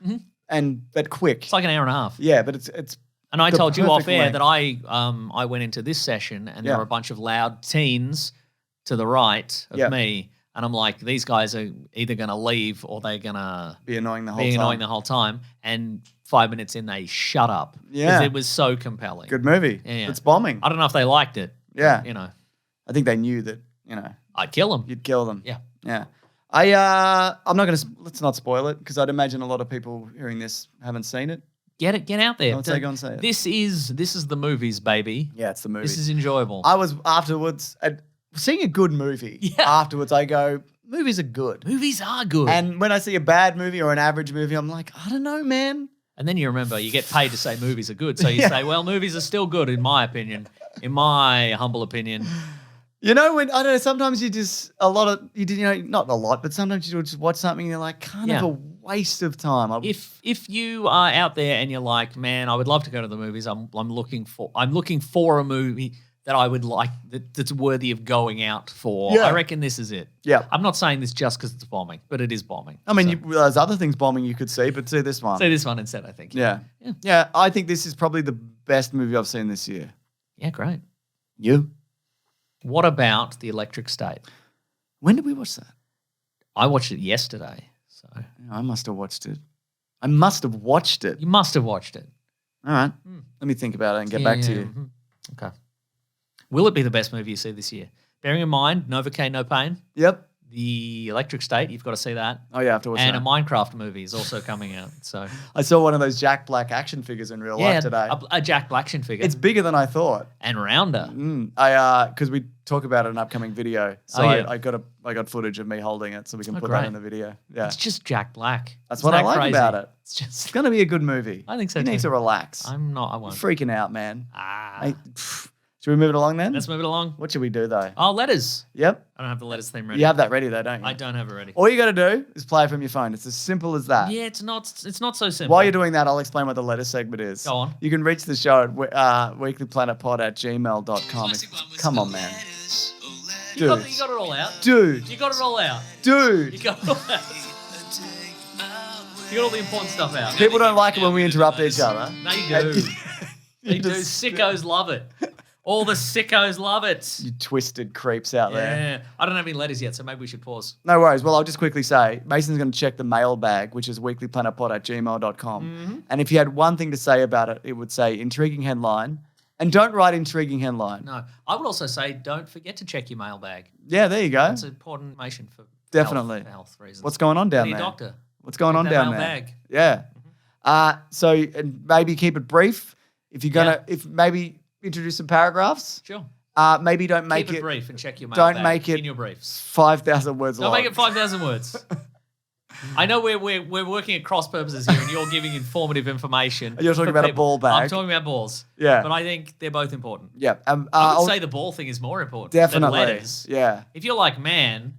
but quick. It's like an hour and a half. Yeah, but it's. And I told you off air length. that I went into this session and there were a bunch of loud teens to the right of me, and I'm like, these guys are either going to leave or they're going to be annoying the whole time. And 5 minutes in, they shut up. Yeah, 'Cause it was so compelling. Good movie. Yeah. It's bombing. I don't know if they liked it. Yeah, but, I think they knew that. I'd kill them. You'd kill them. Yeah. Yeah. I'm not going to. Let's not spoil it because I'd imagine a lot of people hearing this haven't seen it. Get out there. Go and say it. This is the movies, baby. Yeah, it's the movie. This is enjoyable. I was afterwards seeing a good movie. Yeah. Afterwards, I go, movies are good. Movies are good. And when I see a bad movie or an average movie, I'm like, I don't know, man. And then you remember you get paid to say movies are good. So you say, well, movies are still good in my opinion, in my humble opinion. When I don't know, sometimes not a lot, but sometimes you just watch something and you're like, kind of a waste of time. If you are out there and you're like, man, I would love to go to the movies. I'm looking for a movie that I would like that's worthy of going out for. Yeah. I reckon this is it. Yeah. I'm not saying this just because it's bombing, but it is bombing. I mean, there's other things bombing you could see, but see this one. See this one instead, I think. Yeah. Yeah, I think this is probably the best movie I've seen this year. Yeah, great. You? What about The Electric State? When did we watch that? I watched it yesterday. So I must have watched it. I must have watched it. you must have watched it. All right. Let me think about it and get back to you. Mhm. Okay. Will it be the best movie you see this year? Bearing in mind, Novocaine, No Pain, Yep. The Electric State, you've got to see that. Oh, yeah, I have to watch And that. a Minecraft movie is also coming out. So I saw one of those Jack Black action figures in real life today. a Jack Blackson figure. It's bigger than I thought. and rounder. Because we talk about it in an upcoming video. So Oh, yeah. I got footage of me holding it so we can put great. that in the video. Yeah. It's just Jack Black. That's Isn't what I that like crazy? about it. It's just It's going to be a good movie. I think so You too. need to relax. I You're won't. freaking out, man. Ah. Should we move it along then? Let's move it along. What should we do though? Oh, letters. Yep. I don't have the letters theme ready. You have that ready though, don't you? I don't have it ready. All you got to do is play it from your phone. It's as simple as that. Yeah, it's not so simple. While you're doing that, I'll explain what the letter segment is. Go on. You can reach the show at weeklyplanetpod@gmail.com. Come on, man. You got it all out. Dude. You got it all out. Dude. You got it all out. You got all the important stuff out. People don't like it when we interrupt each other. No, you do. They do. Sickos love it. All the sickos love it. You twisted creeps out there. Yeah. I don't have any letters yet, so maybe we should pause. No worries. Well, I'll just quickly say, Mason's going to check the mailbag, which is weeklyplanetpod@gmail.com. Mm-hmm. And if you had one thing to say about it, it would say intriguing headline. And don't write intriguing headline. No. I would also say don't forget to check your mailbag. Yeah, there you go. That's important information for Definitely. health reasons. What's going on down Your there? doctor. What's going on that down there? mailbag. Yeah. So and maybe keep it brief. If you're gonna, if maybe introduce some paragraphs. Sure. Maybe don't make Keep it it brief and check your don't mailbag make it in your briefs. 5,000 words Don't long. make it 5,000 words. I know we're working at cross purposes here, and you're giving informative information. You're talking for about a people. ball bag. I'm talking about balls. Yeah. But I think they're both important. Yeah. I would I'll- say the ball thing is more important definitely. than letters. Yeah. If you're like, man,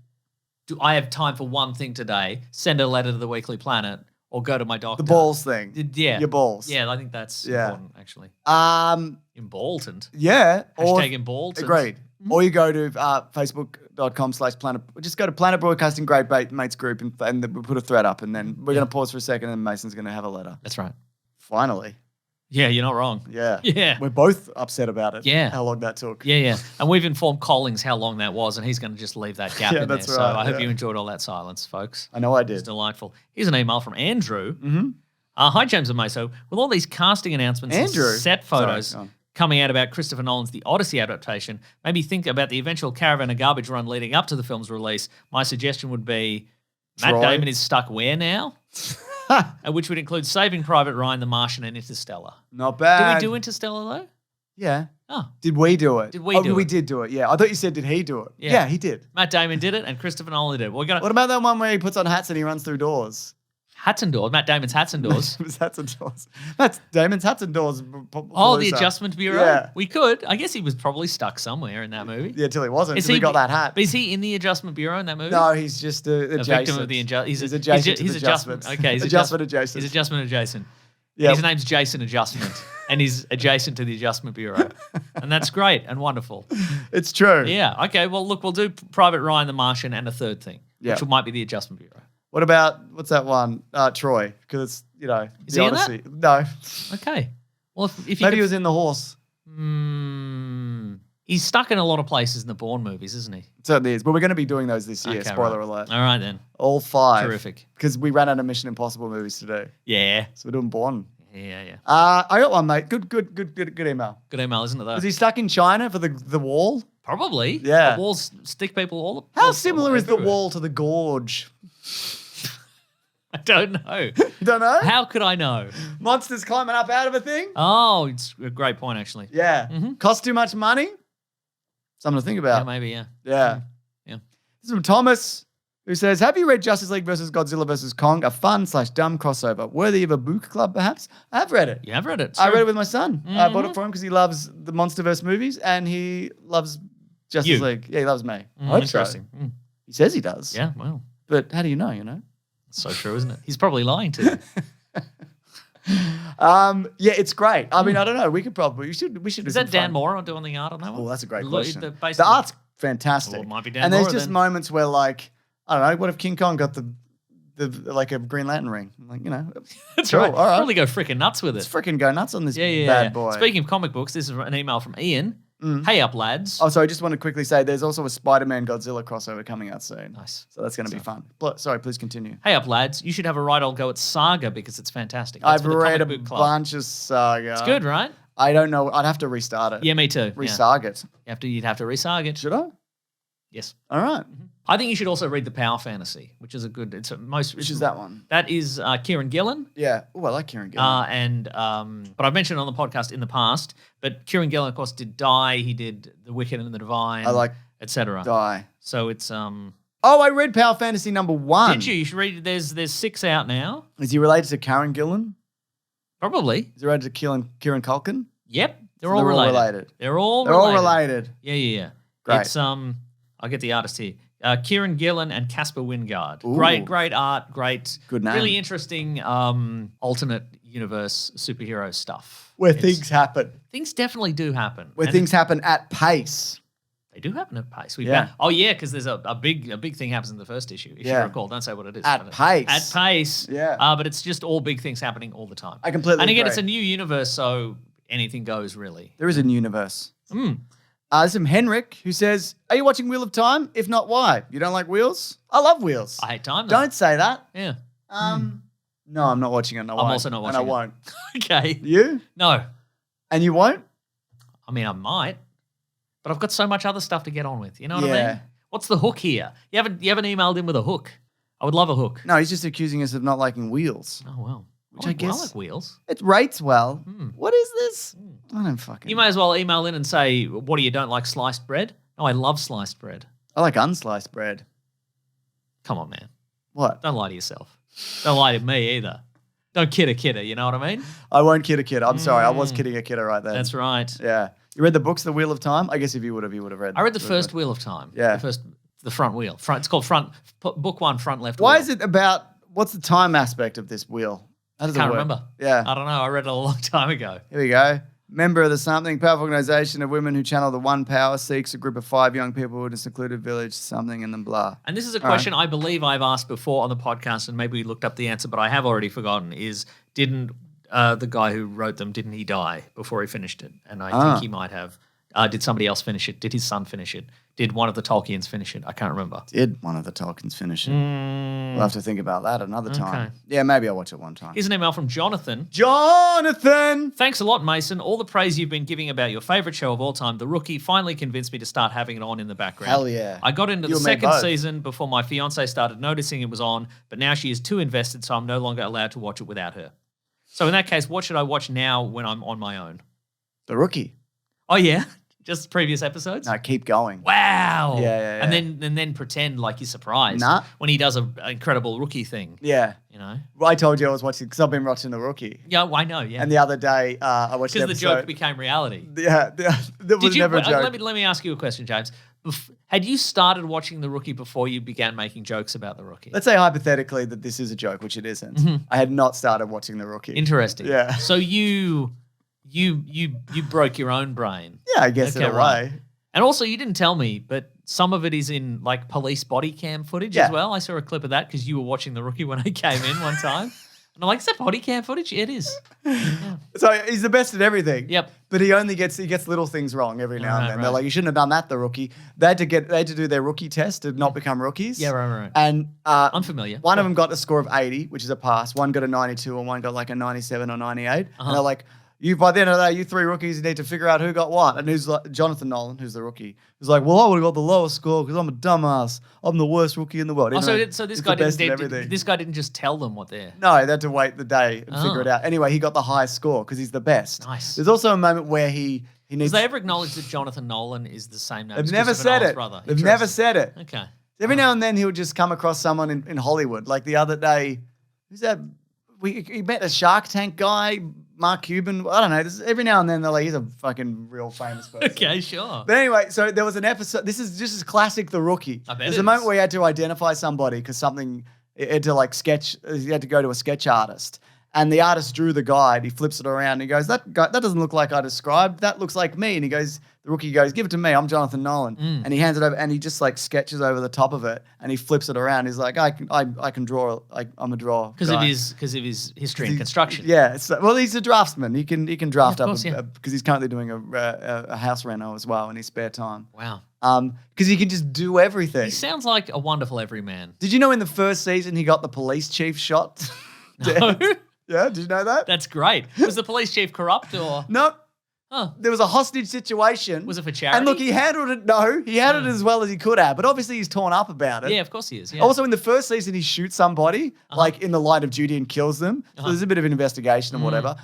do I have time for one thing today? Send a letter to the Weekly Planet or go to my doctor. The balls thing. Yeah. Your balls. Yeah, I think that's Yeah. important, actually. Emboldened. Yeah. Hashtag emboldened. Agreed. Or you go to facebook.com/planet. Just go to Planet Broadcasting Great Mates Group and we'll put a thread up, and then we're going to pause for a second, and Mason's going to have a letter. That's right. Finally. Yeah, you're not wrong. Yeah. Yeah. We're both upset about it. Yeah. How long that took. Yeah, yeah. And we've informed Collings how long that was, and he's going to just leave that gap Yeah, in there. that's So right, I hope yeah. you enjoyed all that silence, folks. I know I It's did. delightful. Here's an email from Andrew. Mm-hmm. Hi, James and Maso. With all these casting announcements Andrew? and set photos, Sorry, go on. coming out about Christopher Nolan's The Odyssey adaptation made me think about the eventual Caravan of Garbage run leading up to the film's release. My suggestion would be Matt Troy. Damon is stuck where now? Which would include Saving Private Ryan, The Martian, and Interstellar. Not bad. Did we do Interstellar though? Yeah. Oh, Did we do it? Did we do We it? did do it, yeah. I thought you said, did he do it? Yeah. Yeah, he did. Matt Damon did it, and Christopher Nolan did it. We're gonna What about that one where he puts on hats and he runs through doors? hats and doors. Matt Damon's hats and doors. It was hats and doors. That's Damon's hats and doors. Oh, the Adjustment Bureau? Yeah. We could. I guess he was probably stuck somewhere in that movie. Yeah, till he wasn't. Is Till he got that hat. But is he in the Adjustment Bureau in that movie? No, he's just A adjacent. victim of the He's adjacent to the adjustment. Okay, he's adjustment adjacent. He's adjustment adjacent. Yeah. And his name's Jason Adjustment, and he's adjacent to the Adjustment Bureau, and that's great and wonderful. It's true. Yeah. Okay. Well, look, we'll do Private Ryan, The Martian, and a third thing, Yeah. which might be the Adjustment Bureau. What about, what's that one? Troy, because it's, Is the he in Odyssey. No. Okay. Well, if you Maybe he was in The Horse. he's stuck in a lot of places in the Bourne movies, isn't he? It certainly is. But we're going to be doing those this year. Okay, Spoiler right. alert. All right then. All 5. Terrific. Because we ran out of Mission Impossible movies to do. Yeah. So we're doing Bourne. Yeah. I got one, mate. Good email. Good email, isn't it? Though. Was he stuck in China for the wall? Probably. Yeah. The walls stick people all. How all similar is the everywhere. wall to the gorge? I don't know. You don't know? How could I know? Monsters climbing up out of a thing? Oh, it's a great point, actually. Yeah. Cost too much money? Something to think Yeah, about. maybe, yeah. Yeah. Yeah. This is from Thomas, who says, have you read Justice League versus Godzilla versus Kong? A fun/dumb crossover. Worthy of a book club, perhaps? I have read it. You have read it. I so- read it with my son. I bought it for him because he loves the MonsterVerse movies and he loves Justice You. League. Yeah, he loves me. I hope so. Interesting. He says he does. Yeah, well, But how do you know? so true, isn't it? He's probably lying to you. Yeah, it's great. I mean, I don't know. We should do Is some that Dan fun. Moore doing the art on that one? Oh, that's a great Look, question. the- The basically- art's fantastic. Well, it might be Dan and there's Moore just then. moments where, like, I don't know, what if King Kong got the like a Green Lantern ring? Like, That's cool, right. all right. Probably go freaking nuts with Let's it. freaking go nuts on this Yeah. bad boy. Speaking of comic books, this is an email from Ian. Hey up, lads. Oh, sorry, I just want to quickly say there's also a Spider-Man Godzilla crossover coming out soon. Nice. So that's going to be fun. Sorry, please continue. Hey up, lads. You should have a right old go at Saga because it's fantastic. That's I've for the read a Comic Book Club. bunch of Saga. It's good, right? I don't know. I'd have to restart it. Yeah, me too. Resarg it. You'd have to re-Saga it. Should I? Yes. All right. I think you should also read The Power Fantasy, which is a good. Which is that one? That is Kieran Gillen. Yeah. Oh, I like Kieran Gillen. But I've mentioned it on the podcast in the past. But Kieran Gillen, of course, did Die. He did The Wicked and the Divine. I like etc. Die. So it's Oh, I read Power Fantasy #1. Did you? You should read. There's 6 out now. Is he related to Karen Gillan? Probably. Is he related to Kieran Culkin? Yep. They're So all related. They're all related. Yeah. Great. It's I'll get the artist here. Kieran Gillen and Caspar Wingard. Ooh. Great art, Good name. really interesting alternate universe superhero stuff. Where It's- things happen. Things definitely do happen. Where And things happen at pace. they do happen at pace. Yeah. Because there's a big thing happens in the first issue. If Yeah. you recall, don't say what it is. At but- pace. At pace. Yeah. But it's just all big things happening all the time. I completely And again, agree. it's a new universe, so anything goes really. There is a universe. Mm. There's some Henrik who says, are you watching Wheel of Time? If not, why? You don't like Wheels? I love Wheels. I hate time. Though. Don't say that. Yeah. No, I'm not watching it. And I won't. also not watching And I it. won't. Okay. You? No. And you won't? I mean, I might, but I've got so much other stuff to get on with. You know what I Yeah. mean? What's the hook here? You haven't emailed in with a hook. I would love a hook. No, he's just accusing us of not liking Wheels. Oh well. Which I guess- like wheels. It rates well. What is this? I don't fucking... You may as well email in and say, "What do you don't like sliced bread?" No, I love sliced bread. I like unsliced bread. Come on, man. What? Don't lie to yourself. Don't lie to me either. Don't kid a kidder. You know what I mean? I won't kid a kid. I'm sorry. I was kidding a kidder right there. That's right. Yeah. You read the books, The Wheel of Time? I guess if you would have read. I read the first Wheel of Time. Yeah. The front wheel. It's called book 1, front left. Why wheel. is it about, what's the time aspect of this wheel? How does it Can't work? remember. Yeah. I don't know. I read it a long time ago. Here we go. Member of the Something, powerful organization of women who channel the one power, seeks a group of 5 young people in a secluded village, something, and then blah. And this is a All right. question I believe I've asked before on the podcast, and maybe we looked up the answer, but I have already forgotten. Didn't the guy who wrote them, didn't he die before he finished it? And I think he might have. Did somebody else finish it? Did his son finish it? Did one of the Tolkiens finish it? I can't remember. Did one of the Tolkiens finish it? We'll have to think about that another time. Okay. Yeah, maybe I'll watch it one time. Here's an email from Jonathan. Jonathan! Thanks a lot, Mason. All the praise you've been giving about your favourite show of all time, The Rookie, finally convinced me to start having it on in the background. Hell yeah. I got into You the and me second both. season before my fiancée started noticing it was on, but now she is too invested, so I'm no longer allowed to watch it without her. So in that case, what should I watch now when I'm on my own? The Rookie. Oh, yeah? Just previous episodes? No, keep going. Wow. Yeah. And then pretend like you're surprised Nah. when he does an incredible rookie thing. Yeah. You know? Well, I told you I was watching, because I've been watching The Rookie. Yeah, well, I know, yeah. And the other day, I watched the Because the episode. joke became reality. Yeah, that was never a joke. Let me ask you a question, James. Had you started watching The Rookie before you began making jokes about The Rookie? Let's say hypothetically that this is a joke, which it isn't. I had not started watching The Rookie. Interesting. Yeah. So you broke your own brain. Yeah, I guess in a right. way. And also, you didn't tell me, but some of it is in like police body cam footage Yeah. as well. I saw a clip of that because you were watching The Rookie when I came in one time. And I'm like, is that body cam footage? It is. So he's the best at everything. Yep. But he gets little things wrong every now and then. They're right. like, you shouldn't have done that, The Rookie. They had to do their rookie test to not become rookies. Yeah, right. And I'm familiar. one of them got a score of 80, which is a pass. One got a 92 and one got like a 97 or 98. And they're like, by the end of the day, you three rookies, you need to figure out who got what. And who's like Jonathan Nolan, who's the rookie, was like, well, I would have got the lowest score because I'm a dumbass. I'm the worst rookie in the world. Oh, You know, so this he's guy the best at didn't. everything. This guy didn't just tell them what they're. No, they had to wait the day and figure Oh. it out. Anyway, he got the highest score because he's the best. Nice. There's also a moment where he Has needs. they ever acknowledged that Jonathan Nolan is the same name? They've as never Christopher said Nolan's it. brother? They've never Interesting. said it. Okay. Every now and then he'll just come across someone in Hollywood. Like the other day, who's that? He met a Shark Tank guy, Mark Cuban. I don't know. Every now and then they're like, he's a fucking real famous person. Okay, sure. But anyway, so there was an episode. This is just as classic The Rookie. I bet There's it a moment is. where he had to identify somebody because something it had to like sketch. He had to go to a sketch artist, and the artist drew the guide. He flips it around. And he goes, "That doesn't look like I described. That looks like me." And he goes, the Rookie goes, "Give it to me. I'm Jonathan Nolan." And he hands it over, and he just like sketches over the top of it, and he flips it around. He's like, "I can draw. I'm a drawer." Because of his history and construction. Yeah, well, he's a draftsman. He can draft Yeah, of course, up because he's currently doing a house reno as well in his spare time. Wow. Because he can just do everything. He sounds like a wonderful everyman. Did you know in the first season he got the police chief shot? No. Yeah, did you know that? That's great. Was the police chief corrupt or? No. Huh. There was a hostage situation. Was it for charity? And look, he handled it. No, he handled it as well as he could have. But obviously, he's torn up about it. Yeah, of course he is. Yeah. Also, in the first season, he shoots somebody like in the line of duty and kills them. So there's a bit of an investigation and whatever.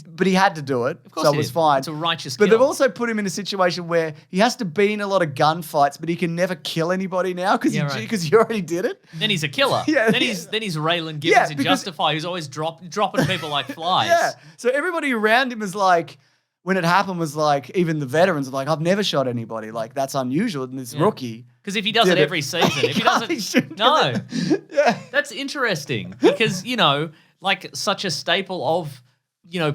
But he had to do it, of course so he it was did. fine. It's a righteous But kill. they've also put him in a situation where he has to be in a lot of gunfights, but he can never kill anybody now because Yeah, right. he already did it. Then he's a killer. Yeah, Then yeah. he's Raylan Gibbons Yeah, in because- Justify, who's always dropping people like flies. Yeah. So everybody around him is like, when it happened, was like, even the veterans are like, I've never shot anybody. Like, that's unusual. And this rookie. Because if he does Did it it. every season, if he He doesn't, shouldn't no, do it. Yeah. that's interesting because like such a staple of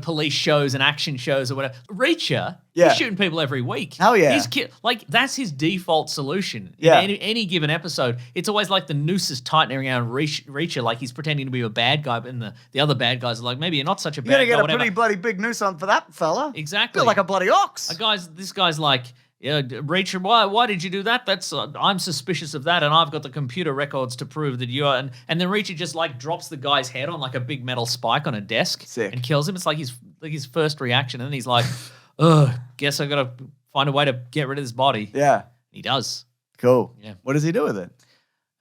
police shows and action shows or whatever. Reacher, Yeah. he's shooting people every week. Hell yeah. He's like that's his default solution. Yeah. In any given episode, it's always like the noose is tightening around Reacher, like he's pretending to be a bad guy, but the other bad guys are like, maybe you're not such a You're bad going to guy. get a whatever. pretty bloody big noose on for that fella. Exactly. Feel like a bloody ox. This guy's like, yeah, Reacher, why did you do that? That's I'm suspicious of that, and I've got the computer records to prove that you are. And then Reacher just like drops the guy's head on like a big metal spike on a desk Sick. and kills him. It's like his first reaction, and then he's like, "Ugh, guess I gotta find a way to get rid of this body." Yeah. He does. Cool. Yeah. What does he do with it?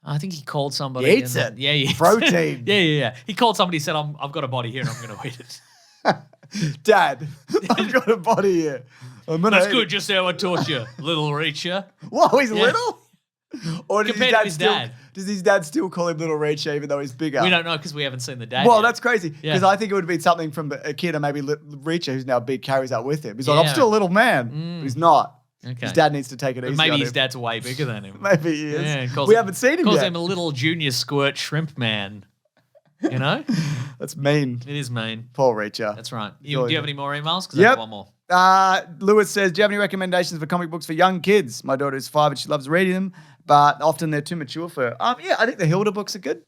I think he called somebody. He eats and- it. Yeah, he eats Protein. it. Yeah. He called somebody, said, "I've got a body here, and I'm going to eat it." Dad, I've got a body here. I'm gonna That's eat good, it. just how I taught you, little Reacher. Whoa, he's Yeah. little? Or Compared to his dad. Does his dad still call him Little Reacher even though he's bigger? We don't know because we haven't seen the dad. Well, yet. that's crazy because Yeah. I think it would have been something from a kid or maybe Reacher who's now big carries that with him. He's like, Yeah. I'm still a little man. But he's not. Okay. His dad needs to take it But easy. maybe on his him. dad's way bigger than him. Maybe he is. Yeah, calls We him- haven't seen him calls yet. him a little junior squirt shrimp man. You know? That's mean. It is mean. Poor Reacher. That's right. Do Sure. you have any more emails? Because I Yep. have one more. Lewis says, do you have any recommendations for comic books for young kids? My daughter is 5 and she loves reading them, but often they're too mature for her. Yeah, I think the Hilda books are good.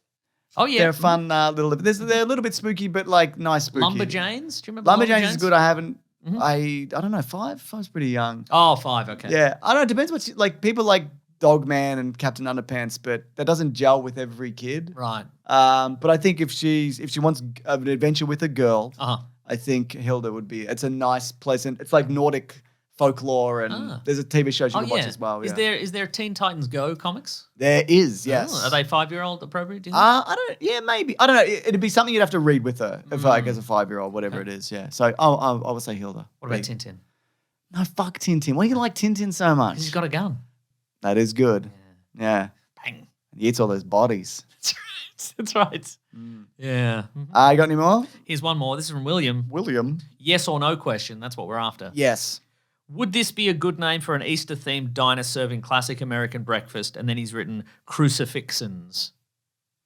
Oh, yeah. They're fun little. They're a little bit spooky, but like nice spooky. Lumberjanes? Do you remember Lumberjanes is good. I haven't I don't know, 5? 5's pretty young. Oh, 5, okay. Yeah, I don't know. It depends what like people like Dogman and Captain Underpants, but that doesn't gel with every kid. Right. But I think if she wants an adventure with a girl, Uh-huh. I think Hilda would be. It's a nice, pleasant. It's like Nordic folklore, and there's a TV show you can watch as well. Is there Teen Titans Go comics? There is, yes. Oh, are they 5-year-old appropriate? Do you think? I don't. Yeah, maybe. I don't know. It'd be something you'd have to read with her, if like as a 5-year-old, whatever it is. Yeah. So I would say Hilda. What about Tintin? No, fuck Tintin. Why do you like Tintin so much? He's got a gun. That is good. Yeah. Bang. He eats all those bodies. That's right. Yeah. You got any more? Here's one more. This is from William. William. Yes or no question. That's what we're after. Yes. Would this be a good name for an Easter-themed diner serving classic American breakfast? And then he's written crucifixins.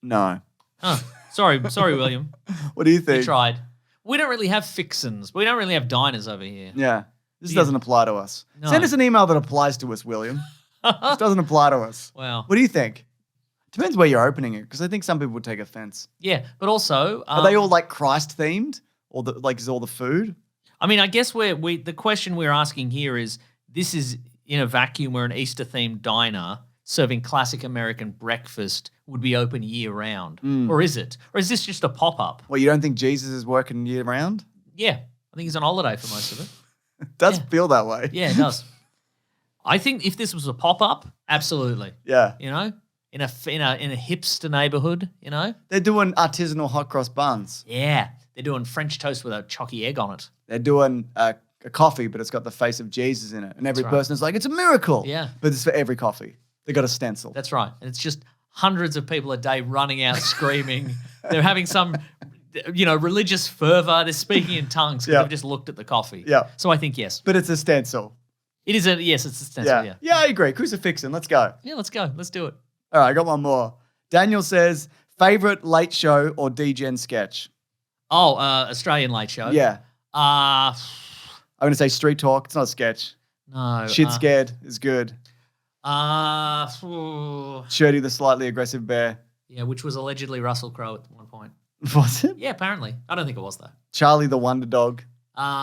No. Oh, sorry, William. What do you think? We tried. We don't really have fixins. We don't really have diners over here. Yeah. This doesn't apply to us. No. Send us an email that applies to us, William. This doesn't apply to us. Wow. What do you think? Depends where you're opening it, because I think some people would take offense. Yeah, but also... Are they all like Christ themed? Or is all the food? I mean, I guess the question we're asking here is, this is in a vacuum where an Easter-themed diner serving classic American breakfast would be open year-round. Or is it? Or is this just a pop-up? Well, you don't think Jesus is working year round? Yeah. I think he's on holiday for most of it. It does feel that way. Yeah, it does. I think if this was a pop-up, absolutely. Yeah. You know? In a hipster neighborhood, you know? They're doing artisanal hot cross buns. Yeah. They're doing French toast with a chalky egg on it. They're doing a coffee, but it's got the face of Jesus in it. And every right. person is like, it's a miracle. Yeah. But it's for every coffee. They got a stencil. That's right. And it's just hundreds of people a day running out screaming. They're having some, religious fervor. They're speaking in tongues because they've just looked at the coffee. Yeah. So I think yes. But it's a stencil. It is it's a stencil, yeah. Yeah, I agree. Crucifixin. Let's go. Yeah, let's go. Let's do it. All right, I got one more. Daniel says, favorite late show or DGen sketch? Oh, Australian late show. Yeah. I'm I'm going to say Street Talk. It's not a sketch. No. Shit Scared is good. Ooh. Shirty the Slightly Aggressive Bear. Yeah, which was allegedly Russell Crowe at one point. Was it? Yeah, apparently. I don't think it was though. Charlie the Wonder Dog.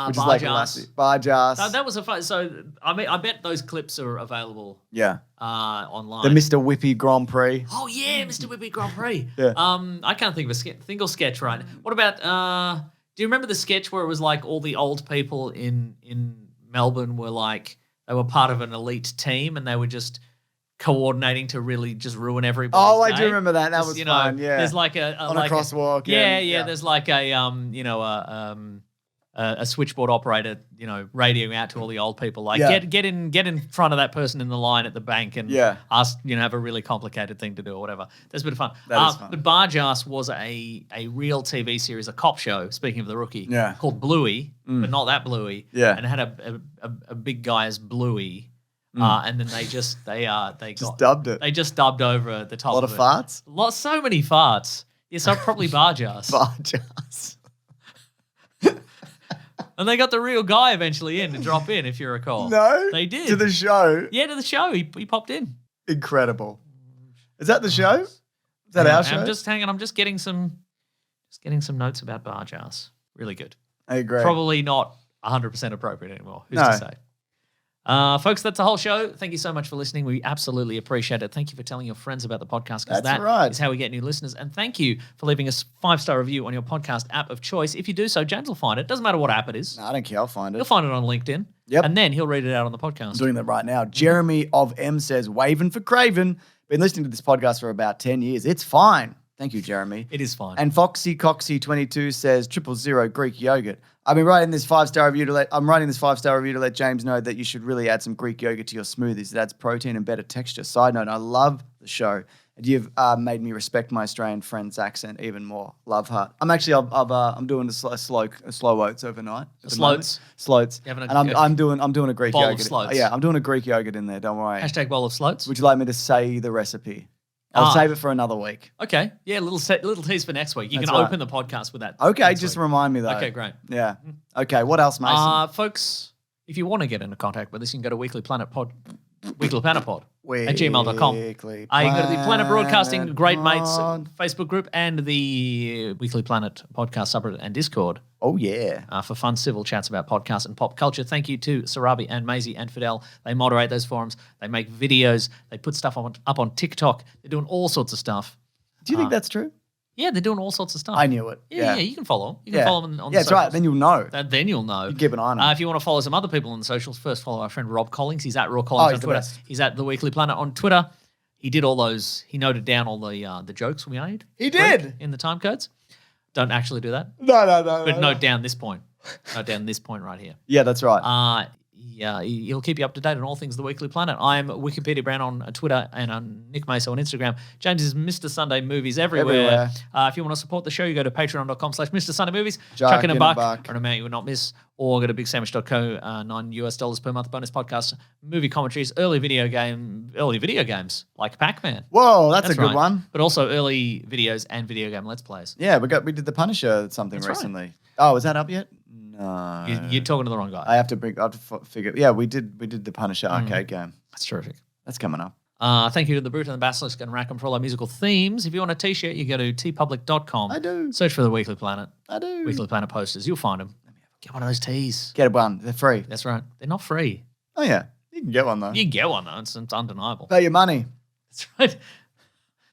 Which is like a lassie. Barjass. That was a fun. So I bet those clips are available. Yeah. Online. The Mr. Whippy Grand Prix. Oh yeah, Mr. Whippy Grand Prix. Yeah. I can't think of a single sketch right. What about? Do you remember the sketch where it was like all the old people in Melbourne were like they were part of an elite team and they were just coordinating to really just ruin everybody's Oh, I day? do remember that. That was fun. Yeah. There's like on a crosswalk. Yeah. There's like a switchboard operator, radioing out to all the old people, like get in front of that person in the line at the bank and ask, have a really complicated thing to do or whatever. That's a bit of fun. That is fun. But Barjass was a real TV series, a cop show. Speaking of the Rookie, called Bluey, but not that Bluey. Yeah, and it had a big guy as Bluey. And then they just dubbed it. They just dubbed over the top. A lot of farts. So many farts. Yeah, so probably Barjass. Barjass. And they got the real guy eventually in to drop in, if you recall. No, they did to the show. Yeah, to the show. He popped in. Incredible. Is that the show? Is that our show? I'm just hanging. I'm just getting some notes about Barjass. Really good. I agree. Probably not 100% appropriate anymore. Who's to say? Folks, that's the whole show. Thank you so much for listening. We absolutely appreciate it. Thank you for telling your friends about the podcast because that is how we get new listeners. And thank you for leaving us 5-star review on your podcast app of choice. If you do so, James will find it. Doesn't matter what app it is. No, I don't care. I'll find it. He'll find it on LinkedIn. Yep. And then he'll read it out on the podcast. I'm doing that right now. Jeremy of M says, waving for Craven. Been listening to this podcast for about 10 years. It's fine. Thank you, Jeremy. It is fine. And Foxy Coxy 22 says 000 Greek yogurt. I've been writing this 5-star review to let James know that you should really add some Greek yogurt to your smoothies. It adds protein and better texture. Side note, I love the show. And you've made me respect my Australian friend's accent even more. Love heart. I'm doing a slow oats overnight. Sloats. And I'm doing a Greek bowl yogurt. Of sloats. Yeah, I'm doing a Greek yogurt in there. Don't worry. # bowl of sloats. Would you like me to say the recipe? I'll save it for another week. Okay. Yeah, little tease for next week. You can open the podcast with that. Okay, just remind me though. Okay, great. Yeah. Okay, what else, Mason? Folks, if you want to get into contact with us, you can go to Weekly Planet Pod at gmail.com. You can go to the Planet Broadcasting Great Mates Facebook group and the Weekly Planet podcast subreddit and Discord. Oh, yeah. For fun civil chats about podcasts and pop culture. Thank you to Sarabi and Maisie and Fidel. They moderate those forums. They make videos. They put stuff up on TikTok. They're doing all sorts of stuff. Do you think that's true? Yeah, they're doing all sorts of stuff. I knew it. Yeah, you can follow them. You can follow them on the that's right. socials. Then you'll know. Then you'll know. You keep an eye on them. If you want to follow some other people on the socials, first follow our friend Rob Collins. He's at Raw Collins on Twitter. He's at The Weekly Planet on Twitter. He did all those. He noted down all the jokes we made. He did. In the time codes. Don't actually do that. No. But note down this point. Note down this point right here. Yeah, that's right. Yeah, he'll keep you up to date on all things The Weekly Planet. I'm Wikipedia Brown on Twitter and on Nick Maso on Instagram. James is Mr. Sunday Movies everywhere. If you want to support the show, you go to patreon.com/Mr. Sunday Movies. Chuck in a buck or an amount you would not miss. Or go to bigsandwich.co, $9 per month bonus podcast, movie commentaries, early video games like Pac-Man. Whoa, that's a good one. But also early videos and video game Let's Plays. Yeah, we did the Punisher recently. Right. Oh, is that up yet? No. You're talking to the wrong guy. I have to figure. Yeah, we did the Punisher arcade game. That's terrific. That's coming up. Thank you to the Brute and the Basilisk and Rackham for all our musical themes. If you want a t-shirt, you go to tpublic.com. I do. Search for The Weekly Planet. I do. Weekly Planet posters. You'll find them. Get one of those tees. Get one. They're free. That's right. They're not free. Oh, yeah. You can get one, though. You can get one, though. It's undeniable. Pay your money. That's right.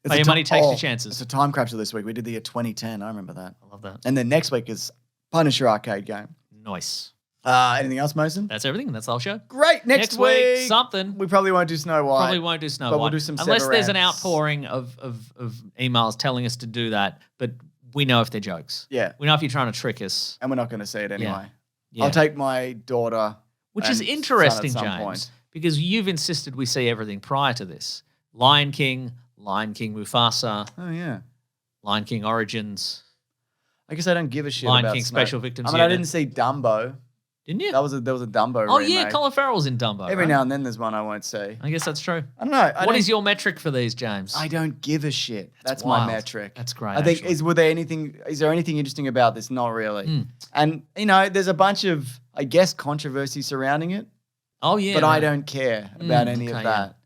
Pay your money, take your chances. It's a time capsule this week. We did the year 2010. I remember that. I love that. And then next week is Punisher arcade game. Nice. Anything else, Mason? That's everything. That's the whole show. Great. Next week, something. We probably won't do Snow White. Probably won't do Snow White. But we'll do some Unless there's an Severance. outpouring of emails telling us to do that. But we know if they're jokes. Yeah. We know if you're trying to trick us. And we're not going to see it anyway. Yeah. I'll take my daughter. Which is and interesting, son at some James, point. because you've insisted we see everything prior to this. Lion King Mufasa, Oh, yeah. Lion King Origins. I guess I don't give a shit Lion about King Snow. Special Victims I mean, I Unit. didn't see Dumbo. Didn't you? There was a Dumbo Oh, remake. yeah, Colin Farrell's in Dumbo. Every right? now and then there's one I won't see. I guess that's true. I don't know. What is your metric for these, James? I don't give a shit. That's wild. my metric. That's great, I think actually. is there anything interesting about this? Not really. And there's a bunch of, I guess, controversy surrounding it. Oh, yeah. But I don't care about any of that.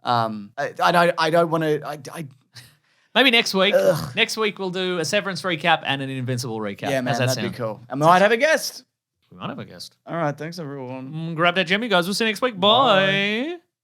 I don't want to. Maybe next week. Next week we'll do a Severance recap and an Invincible recap. Yeah, man, How's that that'd sound? be cool. And we might have a guest. We might have a guest. All right, thanks everyone. Grab that gem, you guys. We'll see you next week. Bye.